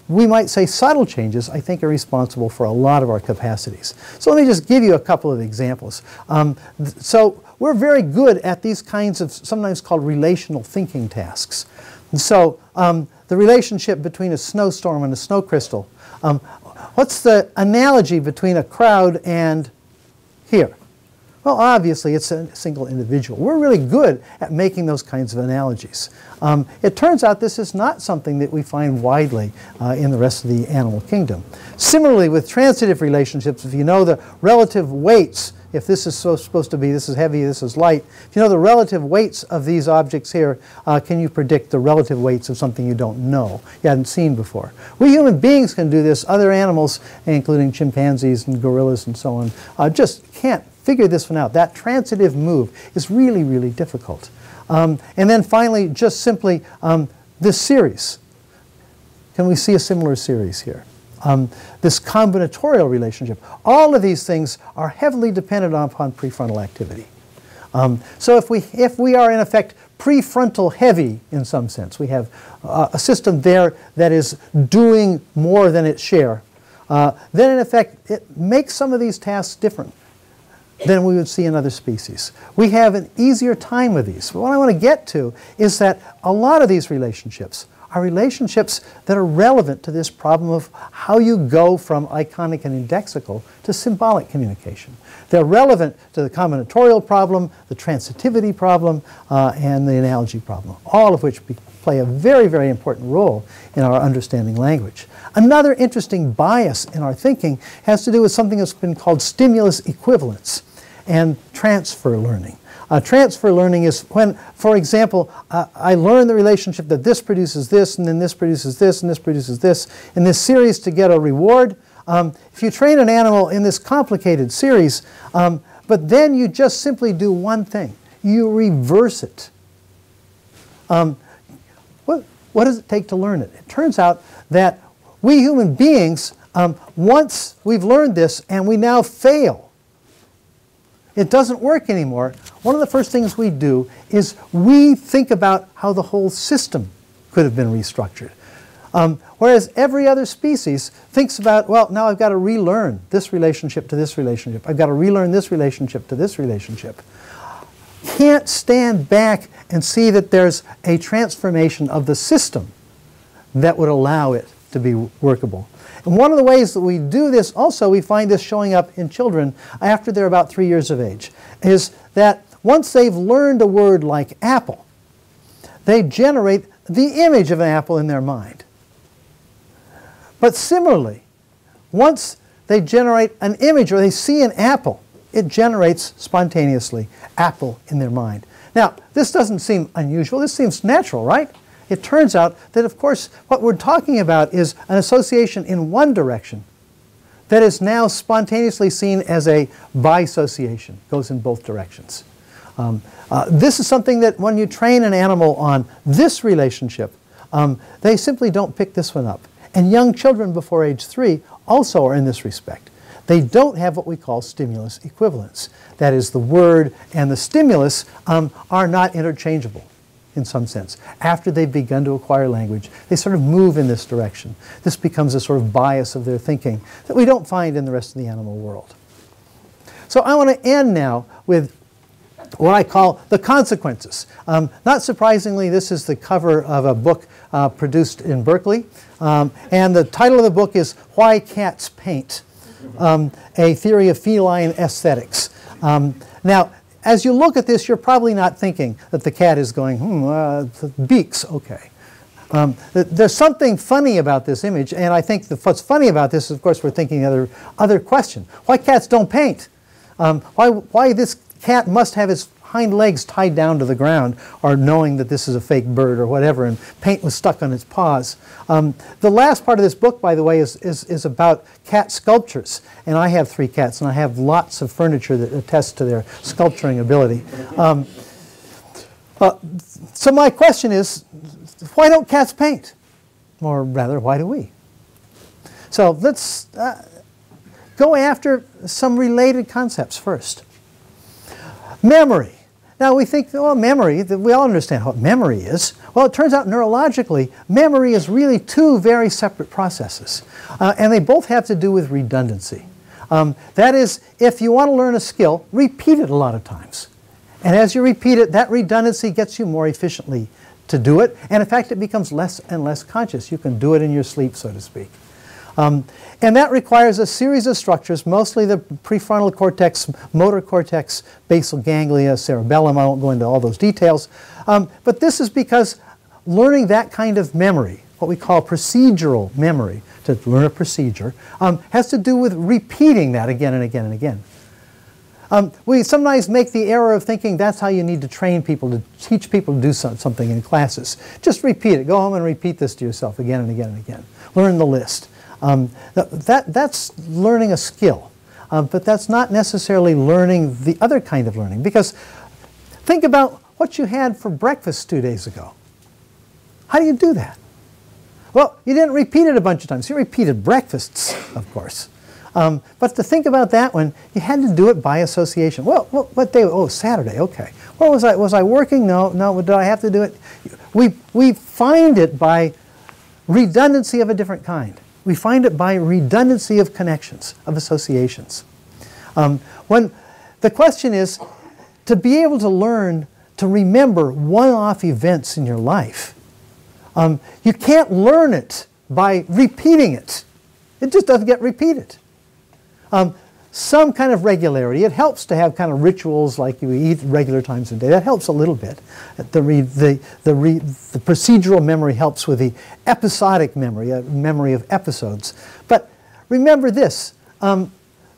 we might say, subtle changes, I think, are responsible for a lot of our capacities. So let me just give you a couple of examples. So we're very good at these kinds of sometimes called relational thinking tasks. And so the relationship between a snowstorm and a snow crystal. What's the analogy between a crowd and here? Well, obviously, it's a single individual. We're really good at making those kinds of analogies. It turns out this is not something that we find widely in the rest of the animal kingdom. Similarly, with transitive relationships, if you know the relative weights, if this is supposed to be, this is heavy, this is light, if you know the relative weights of these objects here, can you predict the relative weights of something you don't know, you hadn't seen before? We human beings can do this. Other animals, including chimpanzees and gorillas and so on, just can't figure this one out. That transitive move is really, really difficult. And then finally, just simply this series. Can we see a similar series here? This combinatorial relationship. All of these things are heavily dependent upon prefrontal activity. So if we are in effect prefrontal heavy in some sense, we have a system there that is doing more than its share, then in effect it makes some of these tasks different than we would see in other species. We have an easier time with these. But what I want to get to is that a lot of these relationships are relationships that are relevant to this problem of how you go from iconic and indexical to symbolic communication. They're relevant to the combinatorial problem, the transitivity problem, and the analogy problem, all of which play a very, very important role in our understanding language. Another interesting bias in our thinking has to do with something that's been called stimulus equivalence and transfer learning. Transfer learning is when, for example, I learn the relationship that this produces this, and then this produces this, and this produces this, in this series to get a reward. If you train an animal in this complicated series, But then you just simply do one thing. You reverse it. What does it take to learn it? It turns out that we human beings, once we've learned this and we now fail, it doesn't work anymore. One of the first things we do is we think about how the whole system could have been restructured. Whereas every other species thinks about, well, now I've got to relearn this relationship to this relationship. I've got to relearn this relationship to this relationship. Can't stand back and see that there's a transformation of the system that would allow it to be workable. And one of the ways that we do this also, we find this showing up in children after they're about 3 years of age, is that once they've learned a word like apple, they generate the image of an apple in their mind. But similarly, once they generate an image or they see an apple, it generates spontaneously apple in their mind. Now, this doesn't seem unusual. This seems natural, right? It turns out that, of course, what we're talking about is an association in one direction that is now spontaneously seen as a bisociation, goes in both directions. This is something that when you train an animal on this relationship, they simply don't pick this one up. And young children before age 3 also are in this respect. They don't have what we call stimulus equivalence. That is, the word and the stimulus are not interchangeable in some sense. After they've begun to acquire language, they sort of move in this direction. This becomes a sort of bias of their thinking that we don't find in the rest of the animal world. So I want to end now with what I call the consequences. Not surprisingly, this is the cover of a book produced in Berkeley. And the title of the book is Why Cats Paint, A Theory of Feline Aesthetics. Now, as you look at this, you're probably not thinking that the cat is going, beaks, okay. There's something funny about this image, and I think what's funny about this is, of course, we're thinking the other question. Why cats don't paint? Why this cat must have its hind legs tied down to the ground, or knowing that this is a fake bird or whatever, and paint was stuck on its paws. The last part of this book, by the way, is about cat sculptures. And I have 3 cats, and I have lots of furniture that attests to their sculpturing ability. So my question is, why don't cats paint? Or rather, why do we? So let's go after some related concepts first. Memory. Now we think, well, memory, we all understand what memory is. Well, it turns out neurologically, memory is really 2 very separate processes. And they both have to do with redundancy. That is, if you want to learn a skill, repeat it a lot of times. And as you repeat it, that redundancy gets you more efficiently to do it. And in fact, it becomes less and less conscious. You can do it in your sleep, so to speak. And that requires a series of structures, mostly the prefrontal cortex, motor cortex, basal ganglia, cerebellum. I won't go into all those details. But this is because learning that kind of memory, what we call procedural memory, to learn a procedure, has to do with repeating that again and again and again. We sometimes make the error of thinking that's how you need to train people, to teach people to do something in classes. Just repeat it. Go home and repeat this to yourself again and again and again. Learn the list. That's learning a skill, but that's not necessarily learning the other kind of learning. Because think about what you had for breakfast 2 days ago. How do you do that? Well, you didn't repeat it a bunch of times. You repeated breakfasts, of course. But to think about that one, you had to do it by association. Well, what day? Oh, Saturday, okay. Where was I? Was I working? No, did I have to do it? We find it by redundancy of a different kind. We find it by redundancy of connections, of associations. When the question is to be able to learn to remember one-off events in your life, you can't learn it by repeating it. It just doesn't get repeated. Some kind of regularity. It helps to have kind of rituals like you eat regular times a day. That helps a little bit. The procedural memory helps with the episodic memory, a memory of episodes. But remember this.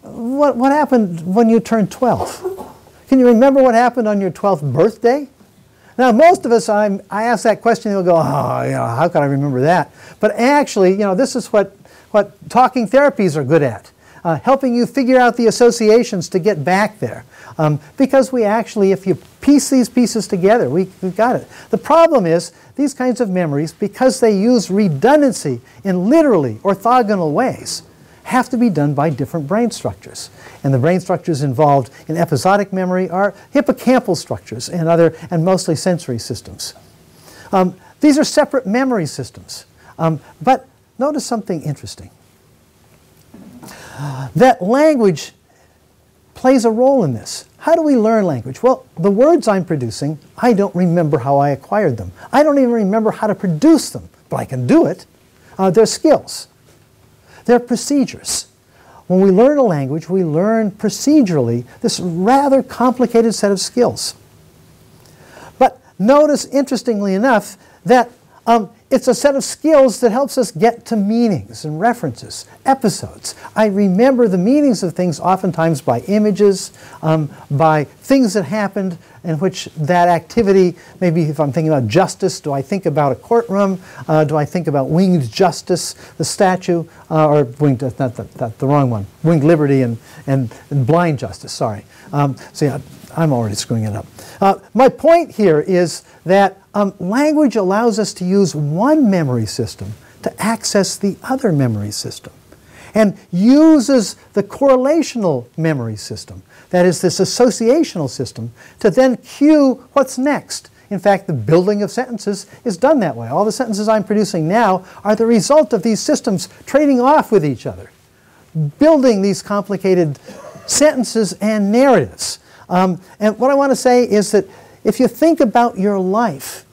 What happened when you turned 12? Can you remember what happened on your 12th birthday? Now, most of us, I ask that question, they'll go, oh, how can I remember that? But actually, this is what talking therapies are good at. helping you figure out the associations to get back there. Because we actually, if you piece these pieces together, we've got it. The problem is these kinds of memories, because they use redundancy in literally orthogonal ways, have to be done by different brain structures. And the brain structures involved in episodic memory are hippocampal structures and mostly sensory systems. These are separate memory systems. But notice something interesting. That language plays a role in this. How do we learn language? Well, the words I'm producing, I don't remember how I acquired them. I don't even remember how to produce them, but I can do it. They're skills. They're procedures. When we learn a language, we learn procedurally this rather complicated set of skills. But notice, interestingly enough, that it's a set of skills that helps us get to meanings and references, episodes. I remember the meanings of things oftentimes by images, by things that happened in which that activity, maybe if I'm thinking about justice, do I think about a courtroom? Do I think about winged justice, the statue, or winged, not the wrong one, winged liberty and blind justice, sorry. See, I'm already screwing it up. My point here is that language allows us to use one memory system to access the other memory system, and uses the correlational memory system, that is this associational system, to then cue what's next. In fact, the building of sentences is done that way. All the sentences I'm producing now are the result of these systems trading off with each other, building these complicated sentences and narratives. And what I want to say is that if you think about your life,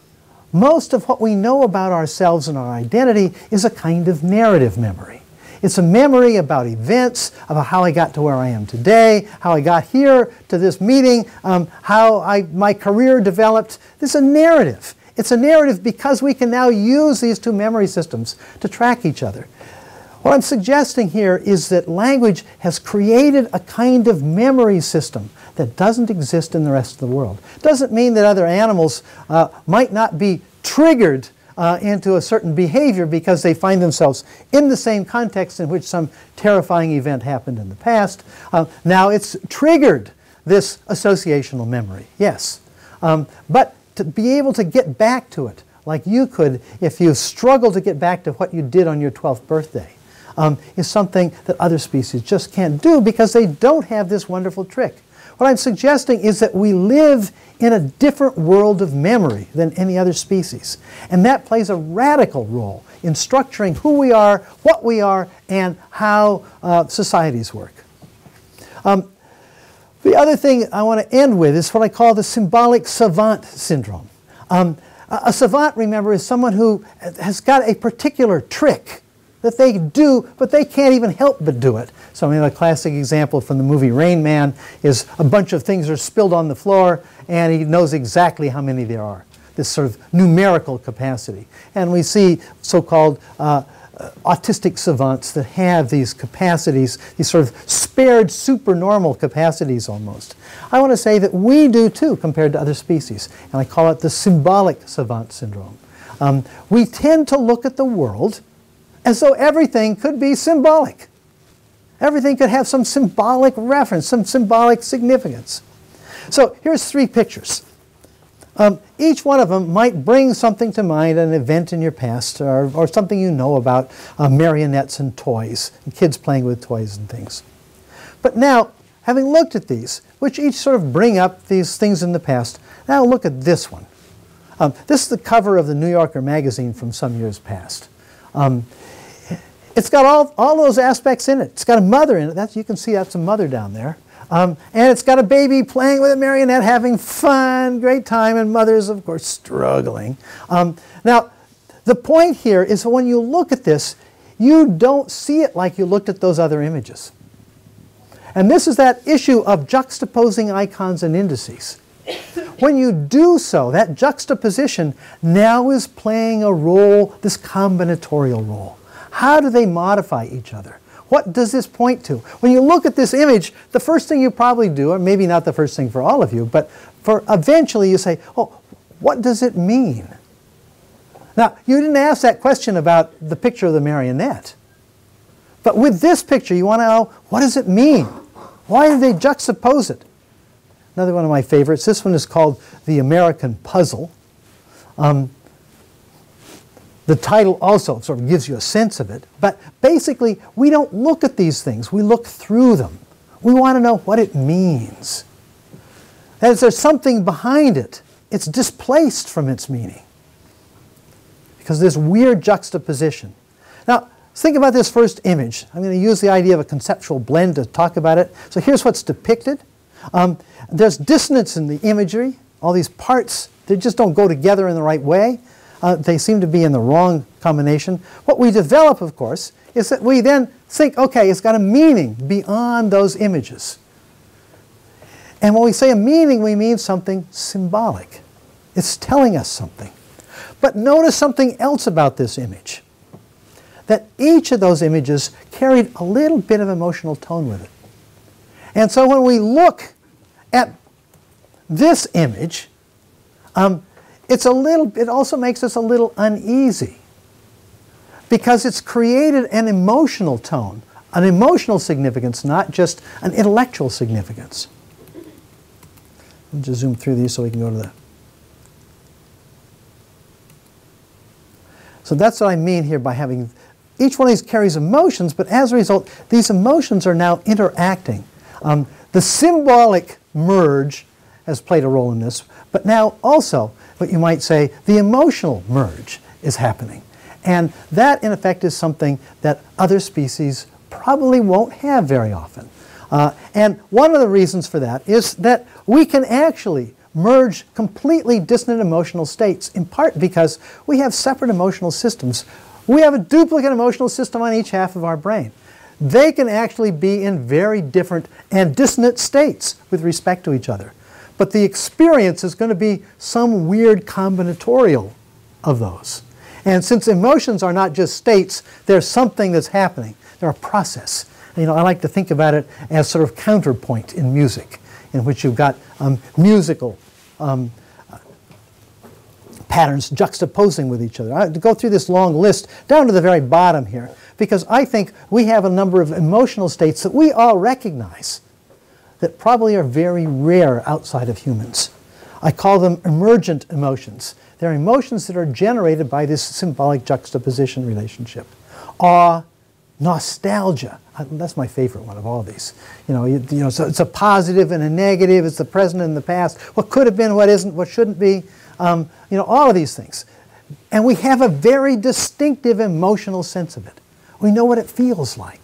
most of what we know about ourselves and our identity is a kind of narrative memory. It's a memory about events, about how I got to where I am today, how I got here to this meeting, how my career developed. This is a narrative. It's a narrative because we can now use these two memory systems to track each other. What I'm suggesting here is that language has created a kind of memory system that doesn't exist in the rest of the world. It doesn't mean that other animals might not be triggered into a certain behavior because they find themselves in the same context in which some terrifying event happened in the past. Now it's triggered this associational memory, yes. But to be able to get back to it, like you could if you struggle to get back to what you did on your 12th birthday, is something that other species just can't do because they don't have this wonderful trick. What I'm suggesting is that we live in a different world of memory than any other species. And that plays a radical role in structuring who we are, what we are, and how societies work. The other thing I want to end with is what I call the symbolic savant syndrome. A savant, remember, is someone who has got a particular trick that they do, but they can't even help but do it. So I mean, a classic example from the movie Rain Man is a bunch of things are spilled on the floor, and he knows exactly how many there are, this sort of numerical capacity. And we see so-called autistic savants that have these capacities, these sort of spared supernormal capacities almost. I want to say that we do too compared to other species, and I call it the symbolic savant syndrome. We tend to look at the world as though everything could be symbolic. Everything could have some symbolic reference, some symbolic significance. So here's 3 pictures. Each one of them might bring something to mind, an event in your past, or something you know about marionettes and toys, and kids playing with toys and things. But now, having looked at these, which each sort of bring up these things in the past, now look at this one. This is the cover of the New Yorker magazine from some years past. It's got all those aspects in it. It's got a mother in it. You can see that's a mother down there. And it's got a baby playing with a marionette, having fun, great time, and mother's, of course, struggling. Now, the point here is when you look at this, you don't see it like you looked at those other images. And this is that issue of juxtaposing icons and indices. When you do so, that juxtaposition now is playing a role, this combinatorial role. How do they modify each other? What does this point to? When you look at this image, the first thing you probably do, or maybe not the first thing for all of you, but for eventually you say, oh, what does it mean? Now, you didn't ask that question about the picture of the marionette. But with this picture, you want to know, what does it mean? Why do they juxtapose it? Another one of my favorites, this one is called The American Puzzle. The title also sort of gives you a sense of it. But basically, we don't look at these things. We look through them. We want to know what it means. That is, there's something behind it. It's displaced from its meaning because of this weird juxtaposition. Now, think about this first image. I'm going to use the idea of a conceptual blend to talk about it. So here's what's depicted. There's dissonance in the imagery. All these parts, they just don't go together in the right way. They seem to be in the wrong combination. What we develop, of course, is that we then think, okay, it's got a meaning beyond those images. And when we say a meaning, we mean something symbolic. It's telling us something. But notice something else about this image. That each of those images carried a little bit of emotional tone with it. And so when we look at this image, it also makes us a little uneasy because it's created an emotional tone, an emotional significance, not just an intellectual significance. Let me just zoom through these so we can go to the... So that's what I mean here by having... Each one of these carries emotions, but as a result, these emotions are now interacting. The symbolic merge has played a role in this, but now also, what you might say, the emotional merge is happening. And that, in effect, is something that other species probably won't have very often. And one of the reasons for that is that we can actually merge completely dissonant emotional states, in part because we have separate emotional systems. We have a duplicate emotional system on each half of our brain. They can actually be in very different and dissonant states with respect to each other. But the experience is going to be some weird combinatorial of those. And since emotions are not just states, there's something that's happening. They're a process. You know, I like to think about it as sort of counterpoint in music, in which you've got musical patterns juxtaposing with each other. I have to go through this long list down to the very bottom here, because I think we have a number of emotional states that we all recognize that probably are very rare outside of humans. I call them emergent emotions. They're emotions that are generated by this symbolic juxtaposition relationship. Awe, nostalgia. That's my favorite one of all these. So it's a positive and a negative. It's the present and the past. What could have been, what isn't, what shouldn't be. All of these things. And we have a very distinctive emotional sense of it. We know what it feels like.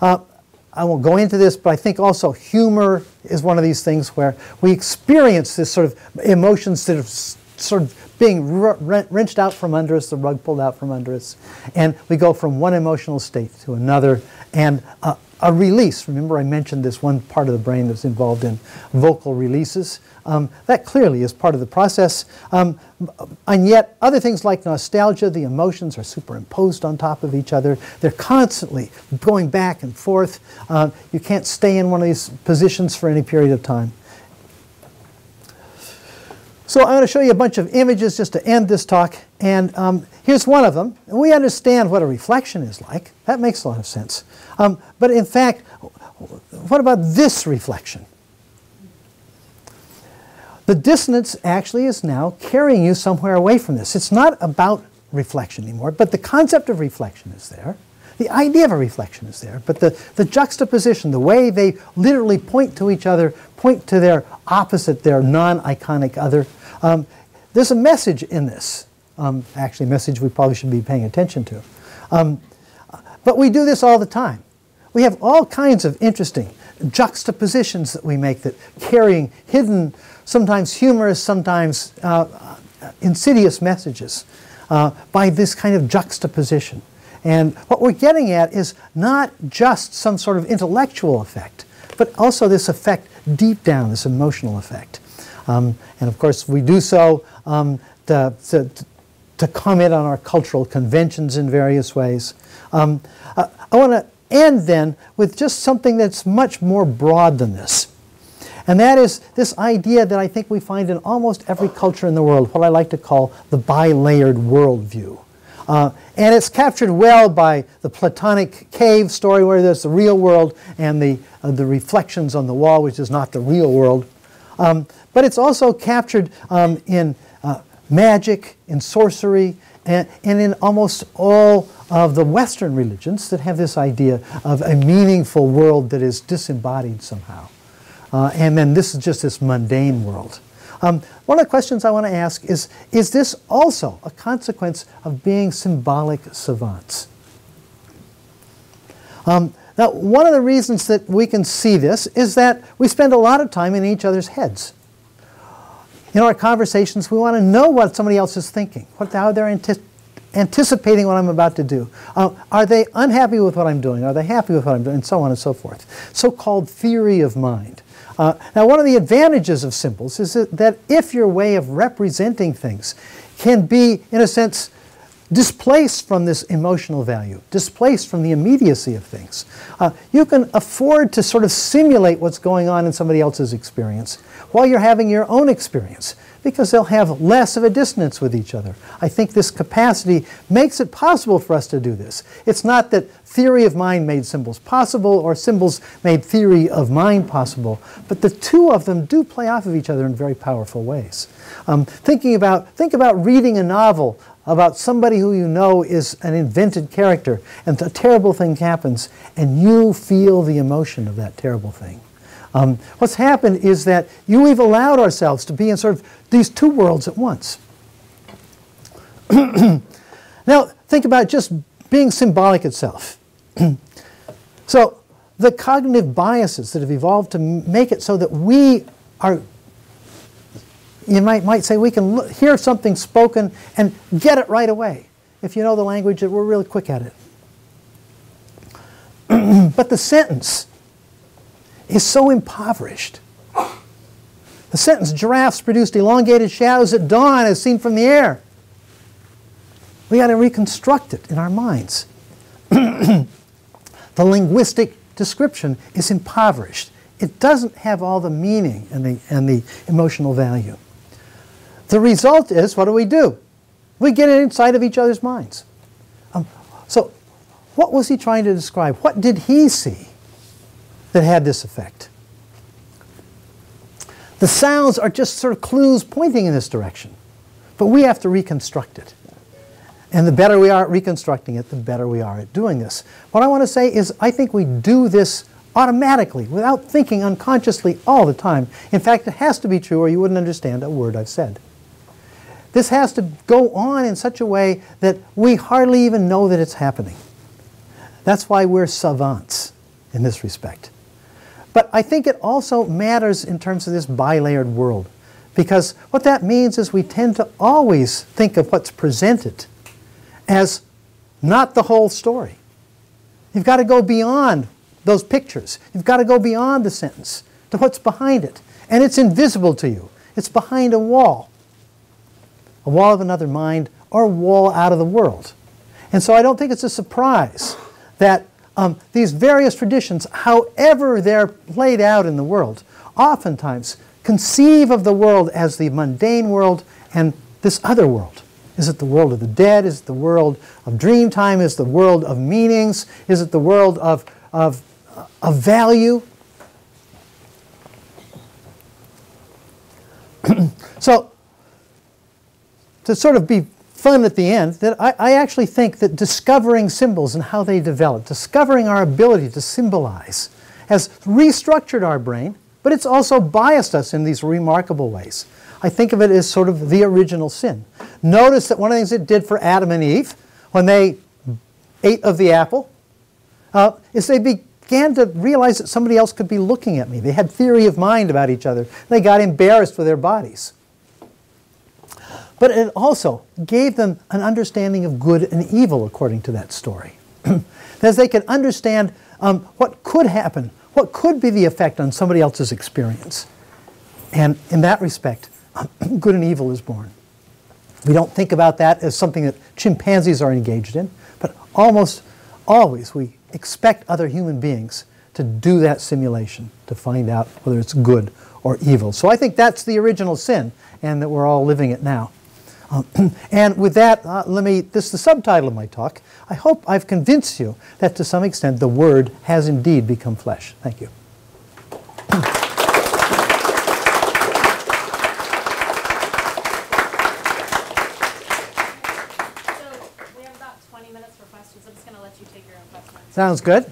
I won't go into this, but I think also humor is one of these things where we experience this sort of emotions that are sort of being wrenched out from under us, the rug pulled out from under us, and we go from one emotional state to another, and a release. Remember I mentioned this one part of the brain that's involved in vocal releases. That clearly is part of the process. And yet other things like nostalgia, the emotions are superimposed on top of each other. They're constantly going back and forth. You can't stay in one of these positions for any period of time. So I'm going to show you a bunch of images just to end this talk. And here's one of them. We understand what a reflection is like. That makes a lot of sense. But in fact, what about this reflection? The dissonance actually is now carrying you somewhere away from this. It's not about reflection anymore, but the concept of reflection is there. The idea of a reflection is there, but the juxtaposition, the way they literally point to each other, point to their opposite, their non-iconic other, there's a message in this. Actually, a message we probably should be paying attention to. But we do this all the time. We have all kinds of interesting juxtapositions that we make that carrying hidden, sometimes humorous, sometimes insidious messages by this kind of juxtaposition. And what we're getting at is not just some sort of intellectual effect, but also this effect deep down, this emotional effect. And of course, we do so to comment on our cultural conventions in various ways. I want to end then with just something that's much more broad than this. And that is this idea that I think we find in almost every culture in the world, what I like to call the bi-layered worldview. And it's captured well by the Platonic cave story where there's the real world and the reflections on the wall, which is not the real world. But it's also captured in magic, in sorcery, and in almost all of the Western religions that have this idea of a meaningful world that is disembodied somehow. And then this is just this mundane world. One of the questions I want to ask is this also a consequence of being symbolic savants? Now, one of the reasons that we can see this is that we spend a lot of time in each other's heads. In our conversations, we want to know what somebody else is thinking, how they're anticipating what I'm about to do. Are they unhappy with what I'm doing? Are they happy with what I'm doing? And so on and so forth. So-called theory of mind. Now, one of the advantages of symbols is that if your way of representing things can be, in a sense, displaced from this emotional value, displaced from the immediacy of things, you can afford to sort of simulate what's going on in somebody else's experience while you're having your own experience, because they'll have less of a dissonance with each other. I think this capacity makes it possible for us to do this. It's not that theory of mind made symbols possible or symbols made theory of mind possible, but the two of them do play off of each other in very powerful ways. Think about reading a novel about somebody who you know is an invented character, and a terrible thing happens, and you feel the emotion of that terrible thing. What's happened is that we've allowed ourselves to be in sort of these two worlds at once. Now, think about just being symbolic itself. So, the cognitive biases that have evolved to make it so that we are, you might say, we can hear something spoken and get it right away. If you know the language, we're really quick at it. But the sentence is so impoverished. The sentence, giraffes produced elongated shadows at dawn as seen from the air. We got to reconstruct it in our minds. The linguistic description is impoverished. It doesn't have all the meaning and the emotional value. The result is, what do? We get inside of each other's minds. So what was he trying to describe? What did he see that had this effect? The sounds are just sort of clues pointing in this direction. But we have to reconstruct it. And the better we are at reconstructing it, the better we are at doing this. What I want to say is I think we do this automatically, without thinking unconsciously all the time. In fact, it has to be true or you wouldn't understand a word I've said. This has to go on in such a way that we hardly even know that it's happening. That's why we're savants in this respect. But I think it also matters in terms of this bilayered world, because what that means is we tend to always think of what's presented as not the whole story. You've got to go beyond those pictures. You've got to go beyond the sentence to what's behind it. And it's invisible to you. It's behind a wall of another mind, or a wall out of the world. And so I don't think it's a surprise that these various traditions, however they're played out in the world, oftentimes conceive of the world as the mundane world and this other world. Is it the world of the dead? Is it the world of dream time? Is it the world of meanings? Is it the world of value? So, to sort of be fun at the end, that I actually think that discovering symbols and how they develop, discovering our ability to symbolize, has restructured our brain, but it's also biased us in these remarkable ways. I think of it as sort of the original sin. Notice that one of the things it did for Adam and Eve when they ate of the apple is they began to realize that somebody else could be looking at me. They had theory of mind about each other. They got embarrassed with their bodies. But it also gave them an understanding of good and evil according to that story. As they could understand what could happen, what could be the effect on somebody else's experience. And in that respect, good and evil is born. We don't think about that as something that chimpanzees are engaged in, but almost always we expect other human beings to do that simulation, to find out whether it's good or evil. So I think that's the original sin, and that we're all living it now. And with that, this is the subtitle of my talk. I hope I've convinced you that to some extent the word has indeed become flesh. Thank you. Sounds good.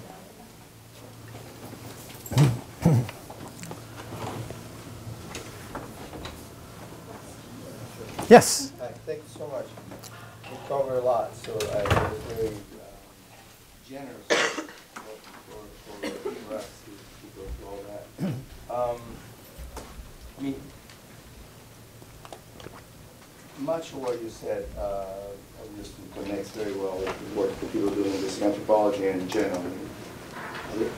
Yes. Thank you so much. We covered a lot, so I was very generous for us to go through all that. I mean, much of what you said obviously connects very well with what the people doing in this anthropology and in general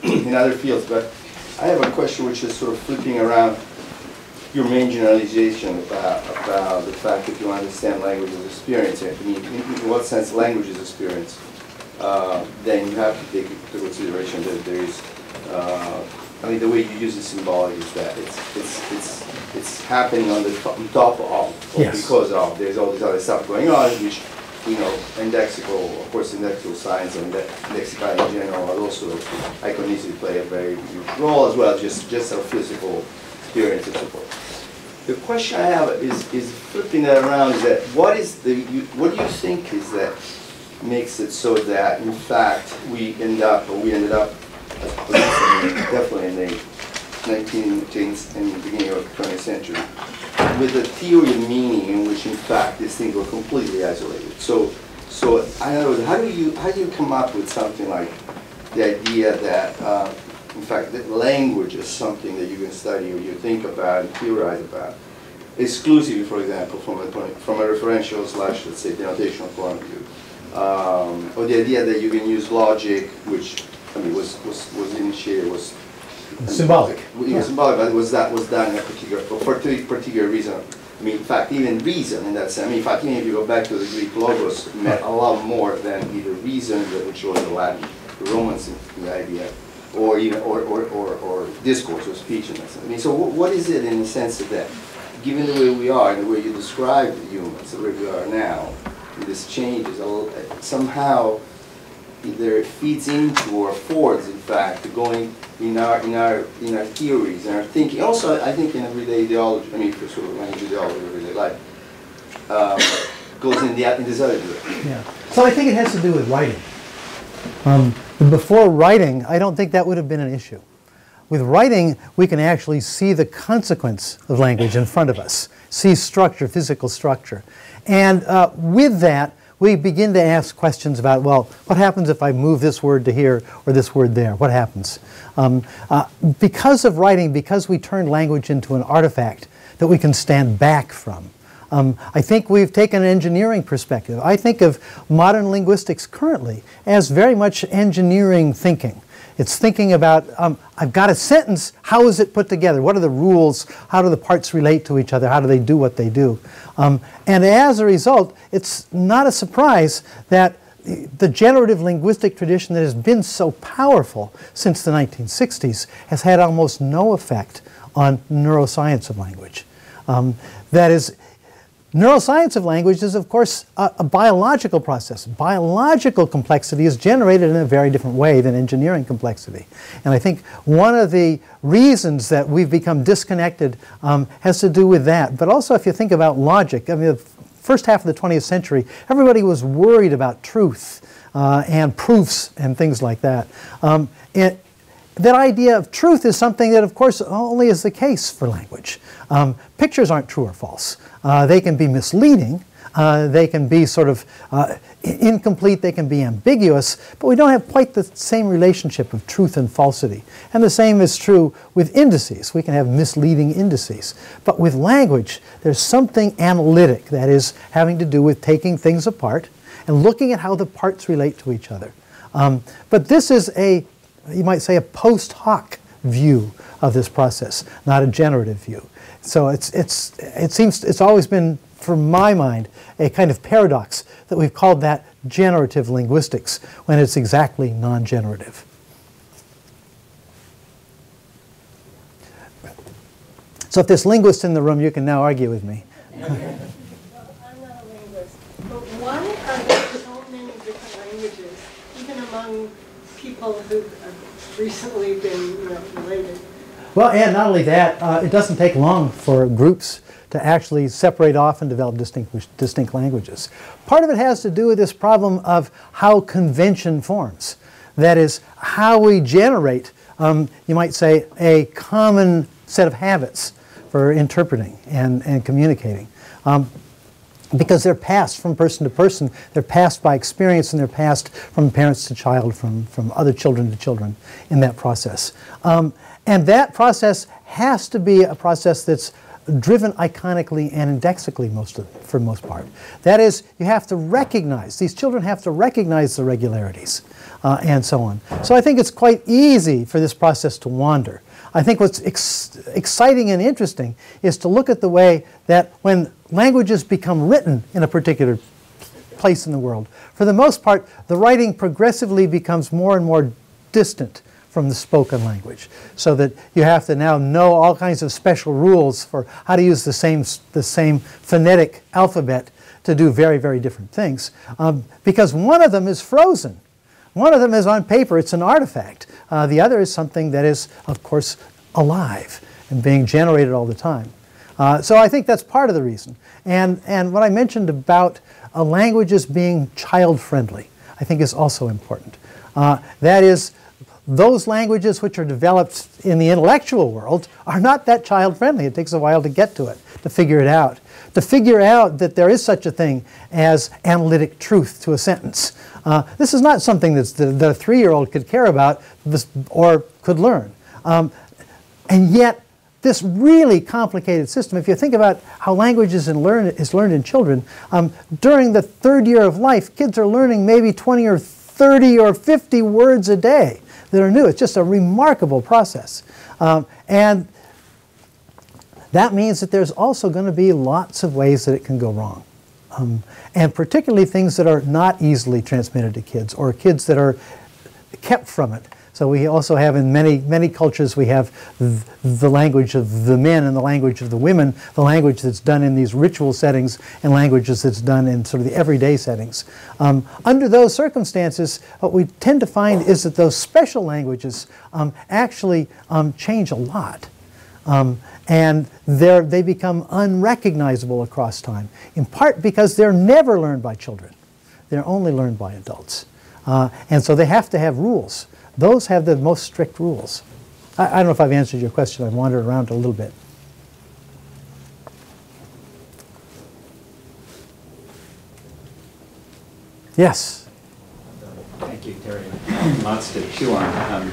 in other fields. But I have a question which is sort of flipping around your main generalization about the fact that you understand language as experience. I mean, in what sense language is experience? Then you have to take into consideration that there is, I mean, the way you use the symbolic is that it's happening on top of, or yes. Because of. There's all this other stuff going on, which, you know, indexical, of course, indexical science and lexicon in general, but also iconicity play a very huge role as well, just our physical experience and so forth. The question I have is flipping that around, is that what do you think is that makes it so that in fact we ended up definitely in the 19th and beginning of the 20th century with a theory of meaning in which in fact these things were completely isolated. So I don't know, how do you come up with something like the idea that in fact, that language is something that you can study or you think about and theorize about, exclusively, for example, from a referential / let's say, denotational point of view, or the idea that you can use logic, which I mean was initiated, was symbolic. It was symbolic, but was done in a for a particular reason. I mean, in fact, even reason in that sense. I mean, in fact, even if you go back to the Greek logos, meant a lot more than either reason, which was the Latin, the Romans, the idea. Or even or discourse or speech in that sense. I mean, so what is it in the sense of that, given the way we are and the way you describe the humans, the way we are now, this changes somehow either it feeds into or affords, in fact, going in our theories and our thinking. Also, I think in everyday ideology. I mean, for sort of language ideology, everyday life goes in this other direction. Yeah. So I think it has to do with writing. Before writing, I don't think that would have been an issue. With writing, we can actually see the consequence of language in front of us, see structure, physical structure. And with that, we begin to ask questions about, well, what happens if I move this word to here or this word there? What happens? Because of writing, because we turn language into an artifact that we can stand back from, I think we've taken an engineering perspective. I think of modern linguistics currently as very much engineering thinking. It's thinking about, I've got a sentence, how is it put together? What are the rules? How do the parts relate to each other? How do they do what they do? And as a result, it's not a surprise that the generative linguistic tradition that has been so powerful since the 1960s has had almost no effect on neuroscience of language. That is, neuroscience of language is, of course, a biological process. Biological complexity is generated in a very different way than engineering complexity. And I think one of the reasons that we've become disconnected has to do with that. But also, if you think about logic, I mean, the first half of the 20th century, everybody was worried about truth and proofs and things like that. That idea of truth is something that, of course, only is the case for language. Pictures aren't true or false. They can be misleading. They can be sort of incomplete. They can be ambiguous. But we don't have quite the same relationship of truth and falsity. And the same is true with indices. We can have misleading indices. But with language, there's something analytic that is having to do with taking things apart and looking at how the parts relate to each other. But this is you might say, a post hoc view of this process, not a generative view. So it seems it's always been, from my mind, a kind of paradox that we've called that generative linguistics when it's exactly non-generative. So if there's linguists in the room, you can now argue with me. I'm not a linguist. people who have recently been related. Well, and not only that, it doesn't take long for groups to actually separate off and develop distinct languages. Part of it has to do with this problem of how convention forms. That is, how we generate, you might say, a common set of habits for interpreting and communicating. Because they're passed from person to person, they're passed by experience, and they're passed from parents to child, from other children to children in that process. And that process has to be a process that's driven iconically and indexically for the most part. That is, you have to recognize, these children have to recognize the regularities and so on. So I think it's quite easy for this process to wander. I think what's exciting and interesting is to look at the way that when languages become written in a particular place in the world, for the most part, the writing progressively becomes more and more distant from the spoken language, so that you have to now know all kinds of special rules for how to use the same phonetic alphabet to do very, very different things, because one of them is frozen. One of them is on paper, it's an artifact. The other is something that is, of course, alive and being generated all the time. So I think that's part of the reason. And what I mentioned about languages being child-friendly, I think is also important. That is, those languages which are developed in the intellectual world are not that child-friendly. It takes a while to get to it, to figure it out. To figure out that there is such a thing as analytic truth to a sentence. This is not something that a 3-year-old could care about or could learn. And yet, this really complicated system, if you think about how language is learned in children, during the 3rd year of life, kids are learning maybe 20 or 30 or 50 words a day that are new. It's just a remarkable process. And that means that there's also going to be lots of ways that it can go wrong. And particularly things that are not easily transmitted to kids, or kids that are kept from it. So we also have in many cultures, we have the language of the men and the language of the women, the language that's done in these ritual settings, and languages that's done in sort of the everyday settings. Under those circumstances, what we tend to find is that those special languages actually change a lot. And they become unrecognizable across time, in part because they're never learned by children. They're only learned by adults. And so they have to have rules. Those have the most strict rules. I don't know if I've answered your question. I've wandered around a little bit. Yes? Thank you, Terry. Lots to chew on. I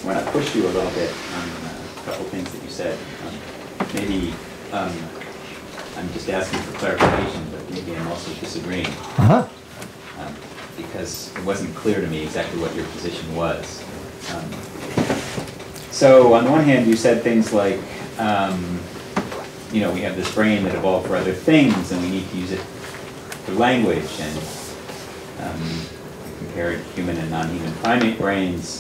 want to push you a little bit on a couple things that you said. Maybe I'm just asking for clarification, but maybe I'm also disagreeing. Uh-huh. Because it wasn't clear to me exactly what your position was. So on the one hand, you said things like, we have this brain that evolved for other things, and we need to use it for language, and compared human and non-human primate brains.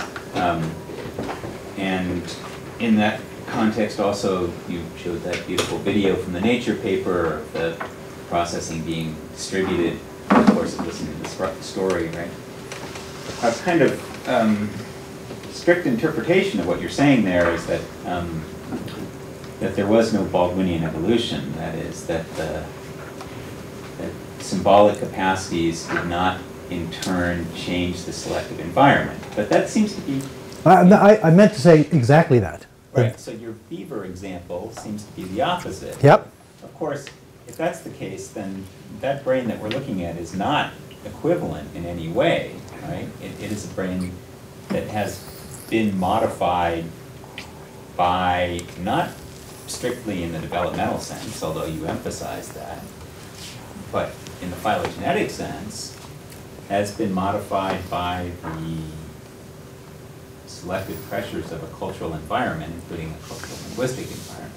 And in that context also, you showed that beautiful video from the Nature paper, the processing being distributed, of course, of listening to the story, right? A kind of strict interpretation of what you're saying there is that that there was no Baldwinian evolution. That is, that symbolic capacities did not, in turn, change the selective environment. But that seems to be... I meant to say exactly that. Right, so your beaver example seems to be the opposite. Yep. Of course, if that's the case, then that brain that we're looking at is not equivalent in any way, right? It is a brain that has been modified by, not strictly in the developmental sense, although you emphasize that, but in the phylogenetic sense, has been modified by the selective pressures of a cultural environment, including a cultural linguistic environment.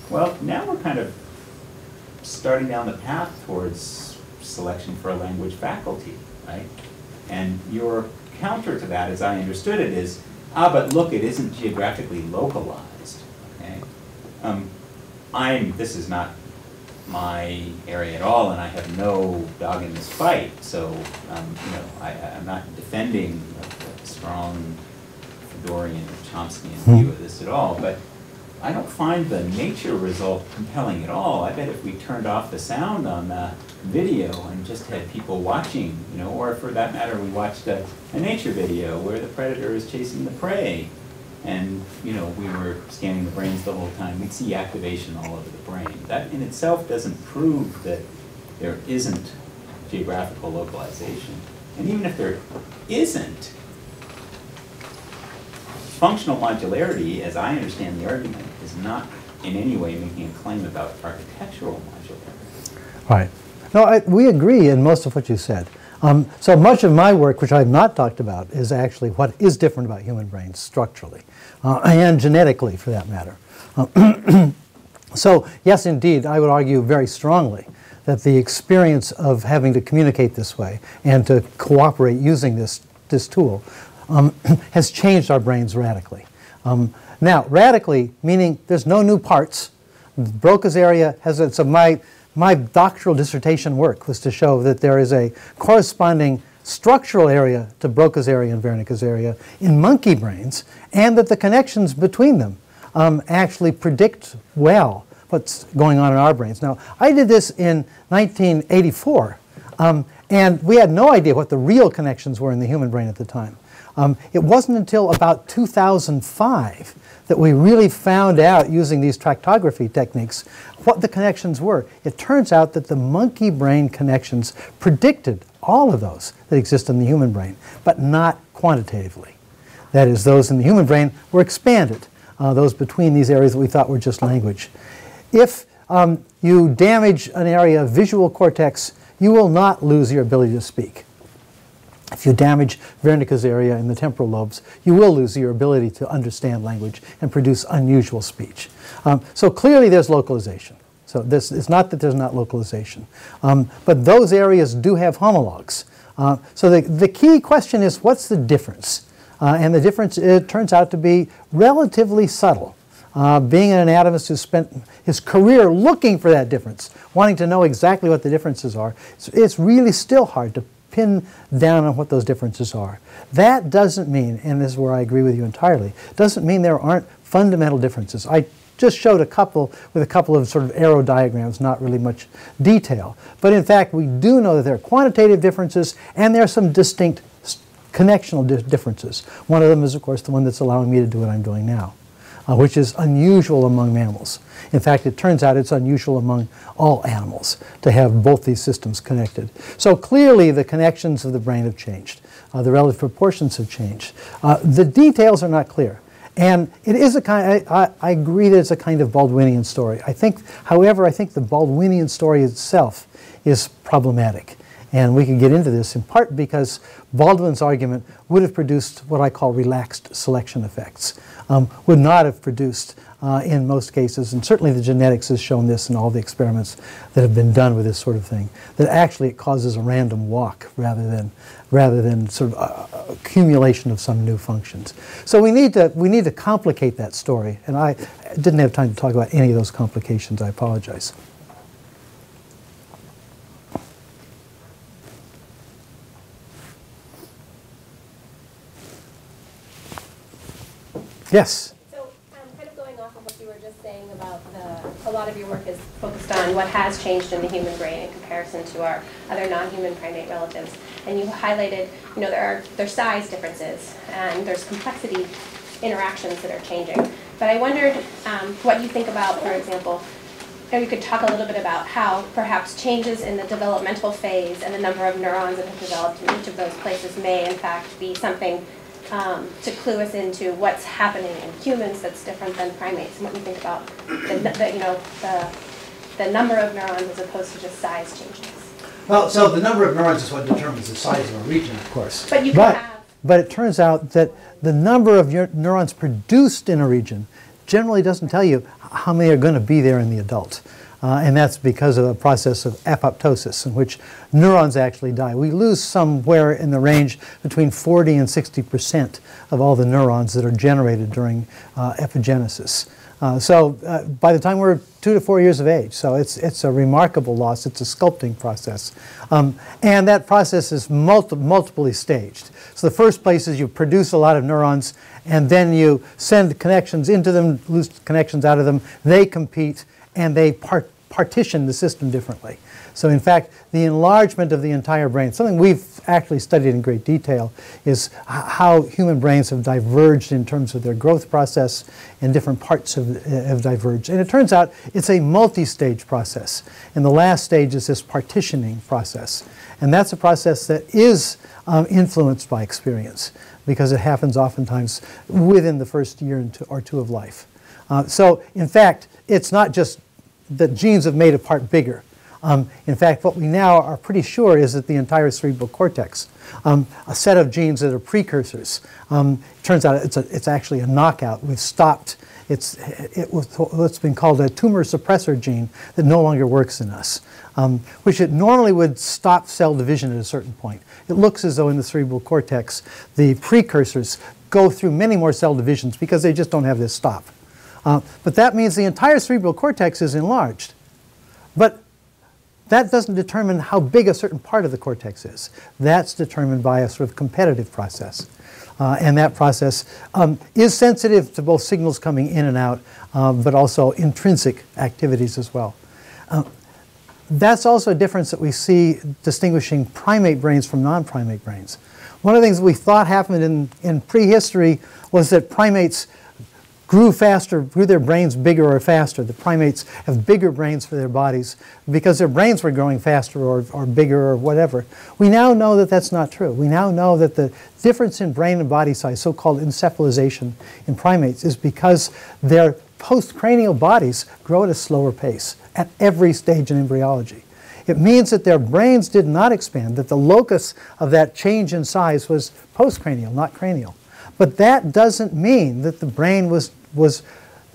Well, now we're kind of starting down the path towards selection for a language faculty, right? And your counter to that, as I understood it, is, but look, it isn't geographically localized, okay? This is not my area at all, and I have no dog in this fight. So, you know, I'm not defending a strong Fedorian or Chomskyan view of this at all, but I don't find the nature result compelling at all. I bet if we turned off the sound on the video and just had people watching, you know, or for that matter, we watched a nature video where the predator is chasing the prey, and, you know, we were scanning the brains the whole time, we'd see activation all over the brain. That in itself doesn't prove that there isn't geographical localization. And even if there isn't, functional modularity, as I understand the argument, is not in any way making a claim about architectural modularity. Right. No, we agree in most of what you said. So much of my work, which I have not talked about, is actually what is different about human brains structurally and genetically, for that matter. So yes, indeed, I would argue very strongly that the experience of having to communicate this way and to cooperate using this tool has changed our brains radically. Now, radically meaning there's no new parts. Broca's area has so my doctoral dissertation work was to show that there is a corresponding structural area to Broca's area and Wernicke's area in monkey brains, and that the connections between them actually predict well what's going on in our brains. Now, I did this in 1984, and we had no idea what the real connections were in the human brain at the time. It wasn't until about 2005 that we really found out, using these tractography techniques, what the connections were. It turns out that the monkey brain connections predicted all of those that exist in the human brain, but not quantitatively. That is, those in the human brain were expanded, those between these areas that we thought were just language. If you damage an area of visual cortex, you will not lose your ability to speak. If you damage Wernicke's area in the temporal lobes, you will lose your ability to understand language and produce unusual speech. So clearly there's localization. So it's not that there's not localization. But those areas do have homologues. So the key question is, what's the difference? And the difference, it turns out to be relatively subtle. Being an anatomist who spent his career looking for that difference, wanting to know exactly what the differences are, it's really still hard to pin down on what those differences are. That doesn't mean, and this is where I agree with you entirely, doesn't mean there aren't fundamental differences. I just showed a couple with a couple of sort of arrow diagrams, not really much detail. But in fact, we do know that there are quantitative differences and there are some distinct connectional differences. One of them is, of course, the one that's allowing me to do what I'm doing now, which is unusual among mammals. In fact, it turns out it's unusual among all animals to have both these systems connected. So clearly the connections of the brain have changed. The relative proportions have changed. The details are not clear. And it is a kind, I agree that it's a kind of Baldwinian story. I think, however, I think the Baldwinian story itself is problematic. And we can get into this in part because Baldwin's argument would have produced what I call relaxed selection effects, would not have produced in most cases, and certainly the genetics has shown this in all the experiments that have been done with this sort of thing, that actually it causes a random walk rather than sort of accumulation of some new functions. So we need to complicate that story, and I didn't have time to talk about any of those complications. I apologize. Yes? So kind of going off of what you were just saying about a lot of your work is focused on what has changed in the human brain in comparison to our other non-human primate relatives. And you highlighted, you know, there's size differences and there's complexity interactions that are changing. But I wondered what you think about, for example, and we could talk a little bit about how perhaps changes in the developmental phase and the number of neurons that have developed in each of those places may in fact be something to clue us into what's happening in humans that's different than primates, and what you think about the number of neurons as opposed to just size changes. Well, so the number of neurons is what determines the size of a region, of course. But you can have. But it turns out that the number of neurons produced in a region generally doesn't tell you how many are going to be there in the adult. And that's because of a process of apoptosis in which neurons actually die. We lose somewhere in the range between 40 and 60% of all the neurons that are generated during epigenesis. By the time we're 2 to 4 years of age, so it's a remarkable loss. It's a sculpting process. And that process is multiply staged. So the first place is you produce a lot of neurons, and then you send connections into them, lose connections out of them. They compete, and they partition the system differently. So in fact, the enlargement of the entire brain, something we've actually studied in great detail, is how human brains have diverged in terms of their growth process, and different parts have diverged. And it turns out it's a multi-stage process. And the last stage is this partitioning process. And that's a process that is influenced by experience, because it happens oftentimes within the first year or two of life. So in fact, it's not just that genes have made a part bigger. In fact, what we now are pretty sure is that the entire cerebral cortex, a set of genes that are precursors, turns out it's actually a knockout. We've stopped. It was what's been called a tumor suppressor gene that no longer works in us, which it normally would stop cell division at a certain point. It looks as though in the cerebral cortex, the precursors go through many more cell divisions because they just don't have this stop. But that means the entire cerebral cortex is enlarged. But that doesn't determine how big a certain part of the cortex is. That's determined by a sort of competitive process. And that process is sensitive to both signals coming in and out, but also intrinsic activities as well. That's also a difference that we see distinguishing primate brains from non-primate brains. One of the things that we thought happened in prehistory was that primates grew faster, grew their brains bigger or faster. The primates have bigger brains for their bodies because their brains were growing faster or bigger or whatever. We now know that that's not true. We now know that the difference in brain and body size, so-called encephalization in primates, is because their postcranial bodies grow at a slower pace at every stage in embryology. It means that their brains did not expand, that the locus of that change in size was postcranial, not cranial. But that doesn't mean that the brain was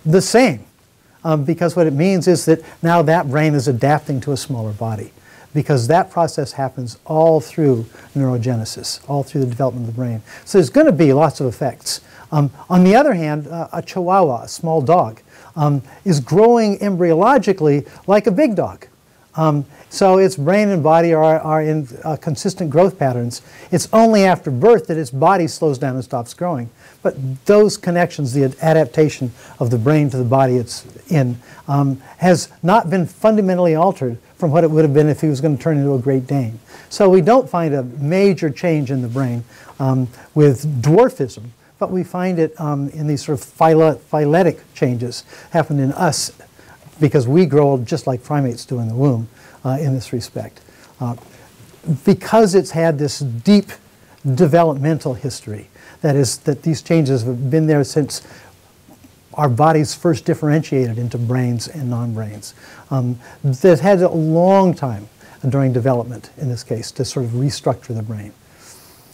the same, because what it means is that now that brain is adapting to a smaller body, because that process happens all through neurogenesis, all through the development of the brain. So there's going to be lots of effects. On the other hand, a chihuahua, a small dog, is growing embryologically like a big dog. So its brain and body are in consistent growth patterns. It's only after birth that its body slows down and stops growing. But those connections, the adaptation of the brain to the body it's in, has not been fundamentally altered from what it would have been if he was going to turn into a Great Dane. So we don't find a major change in the brain with dwarfism, but we find it in these sort of phyletic changes happen in us, because we grow just like primates do in the womb in this respect. Because it's had this deep developmental history, that is, that these changes have been there since our bodies first differentiated into brains and non-brains. That had a long time during development, in this case, to sort of restructure the brain.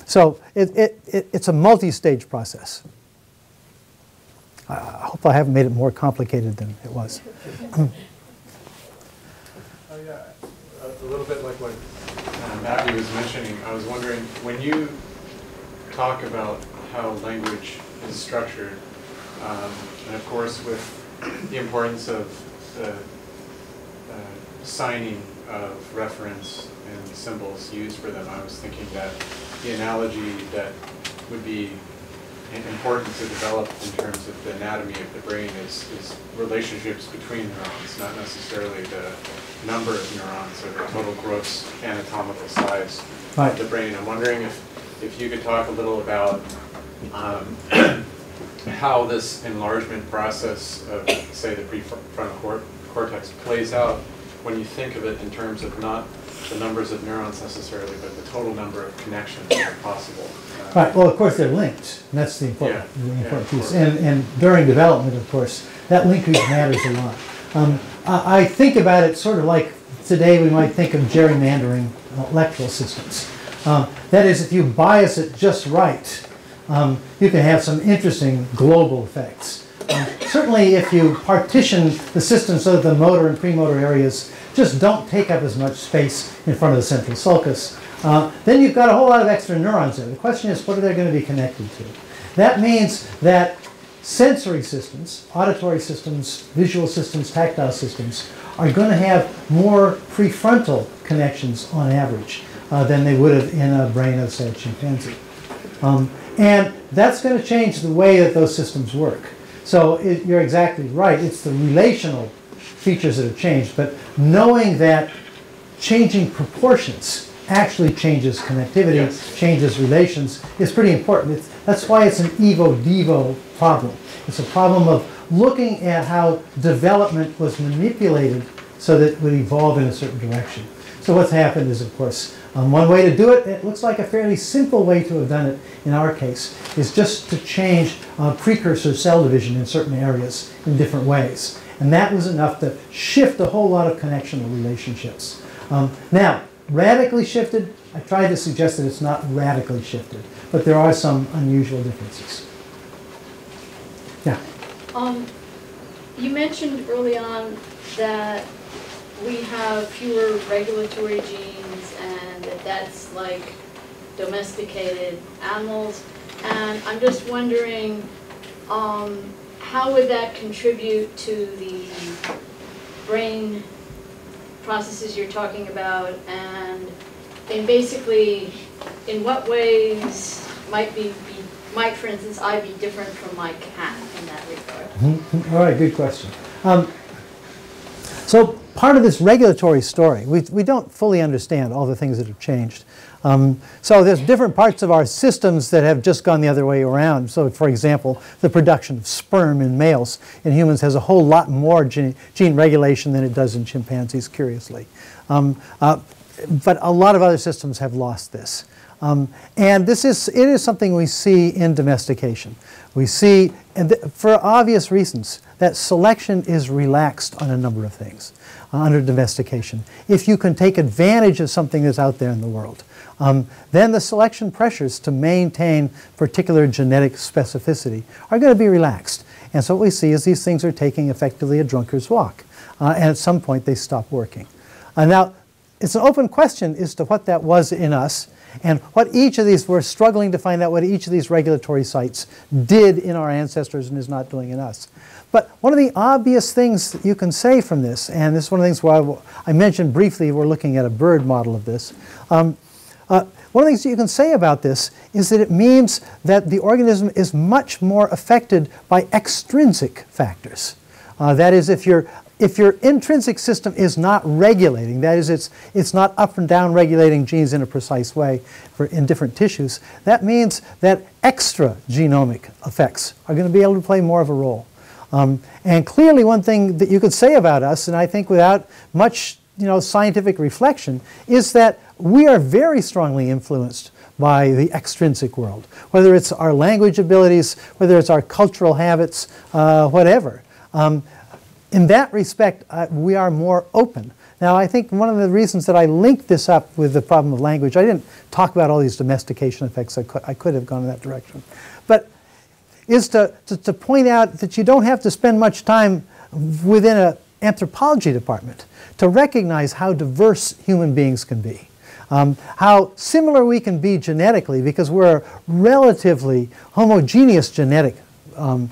So it's a multi-stage process. I hope I haven't made it more complicated than it was. Yeah, a little bit like what Matthew was mentioning. I was wondering, when you talk about how language is structured, and of course with the importance of the signing of reference and symbols used for them, I was thinking that the analogy that would be important to develop in terms of the anatomy of the brain is relationships between neurons, not necessarily the number of neurons or the total gross anatomical size of the brain. I'm wondering if you could talk a little about how this enlargement process of, say, the prefrontal cortex plays out when you think of it in terms of not the numbers of neurons necessarily, but the total number of connections that are possible. Right. Well, of course, they're linked. And that's the important piece. And during development, of course, that linkage matters a lot. I think about it sort of like today we might think of gerrymandering electoral systems. That is, if you bias it just right, you can have some interesting global effects. Certainly, if you partition the system so that the motor and premotor areas just don't take up as much space in front of the central sulcus, then you've got a whole lot of extra neurons there. The question is, what are they going to be connected to? That means that sensory systems, auditory systems, visual systems, tactile systems, are going to have more prefrontal connections on average than they would have in a brain of, say, a chimpanzee. And that's going to change the way that those systems work. So you're exactly right. It's the relational features that have changed, but knowing that changing proportions actually changes connectivity, Yes. changes relations, is pretty important. That's why it's an evo-devo problem. It's a problem of looking at how development was manipulated so that it would evolve in a certain direction. So what's happened is, of course, one way to do it, it looks like a fairly simple way to have done it in our case, is just to change precursor cell division in certain areas in different ways. And that was enough to shift a whole lot of connectional relationships. Now, radically shifted, I tried to suggest that it's not radically shifted, but there are some unusual differences. Yeah? You mentioned early on that we have fewer regulatory genes and that that's like domesticated animals. And I'm just wondering, how would that contribute to the brain processes you're talking about, and basically, in what ways might, for instance, I be different from my cat in that regard? All right, good question. So part of this regulatory story, we don't fully understand all the things that have changed. So there's different parts of our systems that have just gone the other way around. So for example, the production of sperm in males in humans has a whole lot more gene regulation than it does in chimpanzees, curiously. But a lot of other systems have lost this. And it is something we see in domestication. We see, and for obvious reasons, that selection is relaxed on a number of things under domestication. If you can take advantage of something that's out there in the world, then the selection pressures to maintain particular genetic specificity are going to be relaxed. And so what we see is these things are taking effectively a drunkard's walk. And at some point they stop working. Now, it's an open question as to what that was in us, and what each of these, we're struggling to find out what each of these regulatory sites did in our ancestors and is not doing in us. But one of the obvious things that you can say from this, and this is one of the things where I mentioned briefly, we're looking at a bird model of this. One of the things that you can say about this is that it means that the organism is much more affected by extrinsic factors. That is, if your intrinsic system is not regulating, that is, it's not up and down regulating genes in a precise way in different tissues, that means that extra genomic effects are going to be able to play more of a role. And clearly one thing that you could say about us, and I think without much scientific reflection, is that we are very strongly influenced by the extrinsic world, whether it's our language abilities, whether it's our cultural habits, whatever. In that respect, we are more open. Now, I think one of the reasons that I linked this up with the problem of language, I didn't talk about all these domestication effects. I could have gone in that direction. But is to point out that you don't have to spend much time within an anthropology department to recognize how diverse human beings can be. How similar we can be genetically, because we're a relatively homogeneous genetic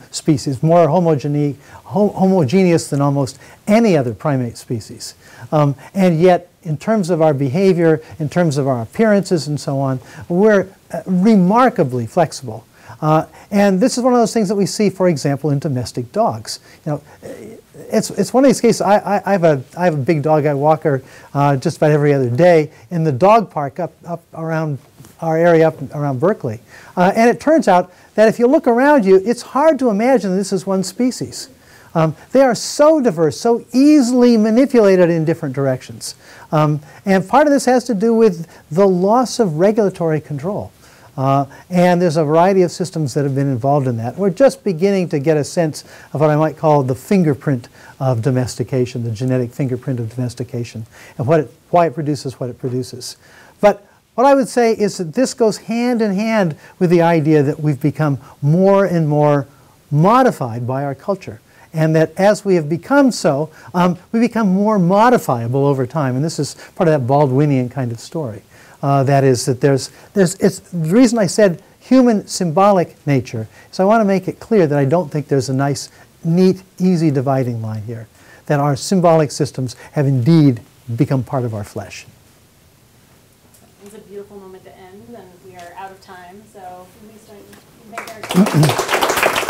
species, more homogeneous than almost any other primate species. And yet, in terms of our behavior, in terms of our appearances and so on, we're remarkably flexible. And this is one of those things that we see, for example, in domestic dogs. It's one of these cases. I have a big dog. I walk her just about every other day in the dog park up around our area, up around Berkeley. And it turns out that if you look around you, it's hard to imagine this is one species. They are so diverse, so easily manipulated in different directions. And part of this has to do with the loss of regulatory control. And there's a variety of systems that have been involved in that. We're just beginning to get a sense of what I might call the fingerprint of domestication, the genetic fingerprint of domestication, and why it produces what it produces. But what I would say is that this goes hand in hand with the idea that we've become more and more modified by our culture. And that as we have become so, we become more modifiable over time. And this is part of that Baldwinian kind of story. That is that it's the reason I said human symbolic nature is I want to make it clear that I don't think there's a nice, neat, easy dividing line here, that our symbolic systems have indeed become part of our flesh. It's a beautiful moment to end, and we are out of time, so please don't thank our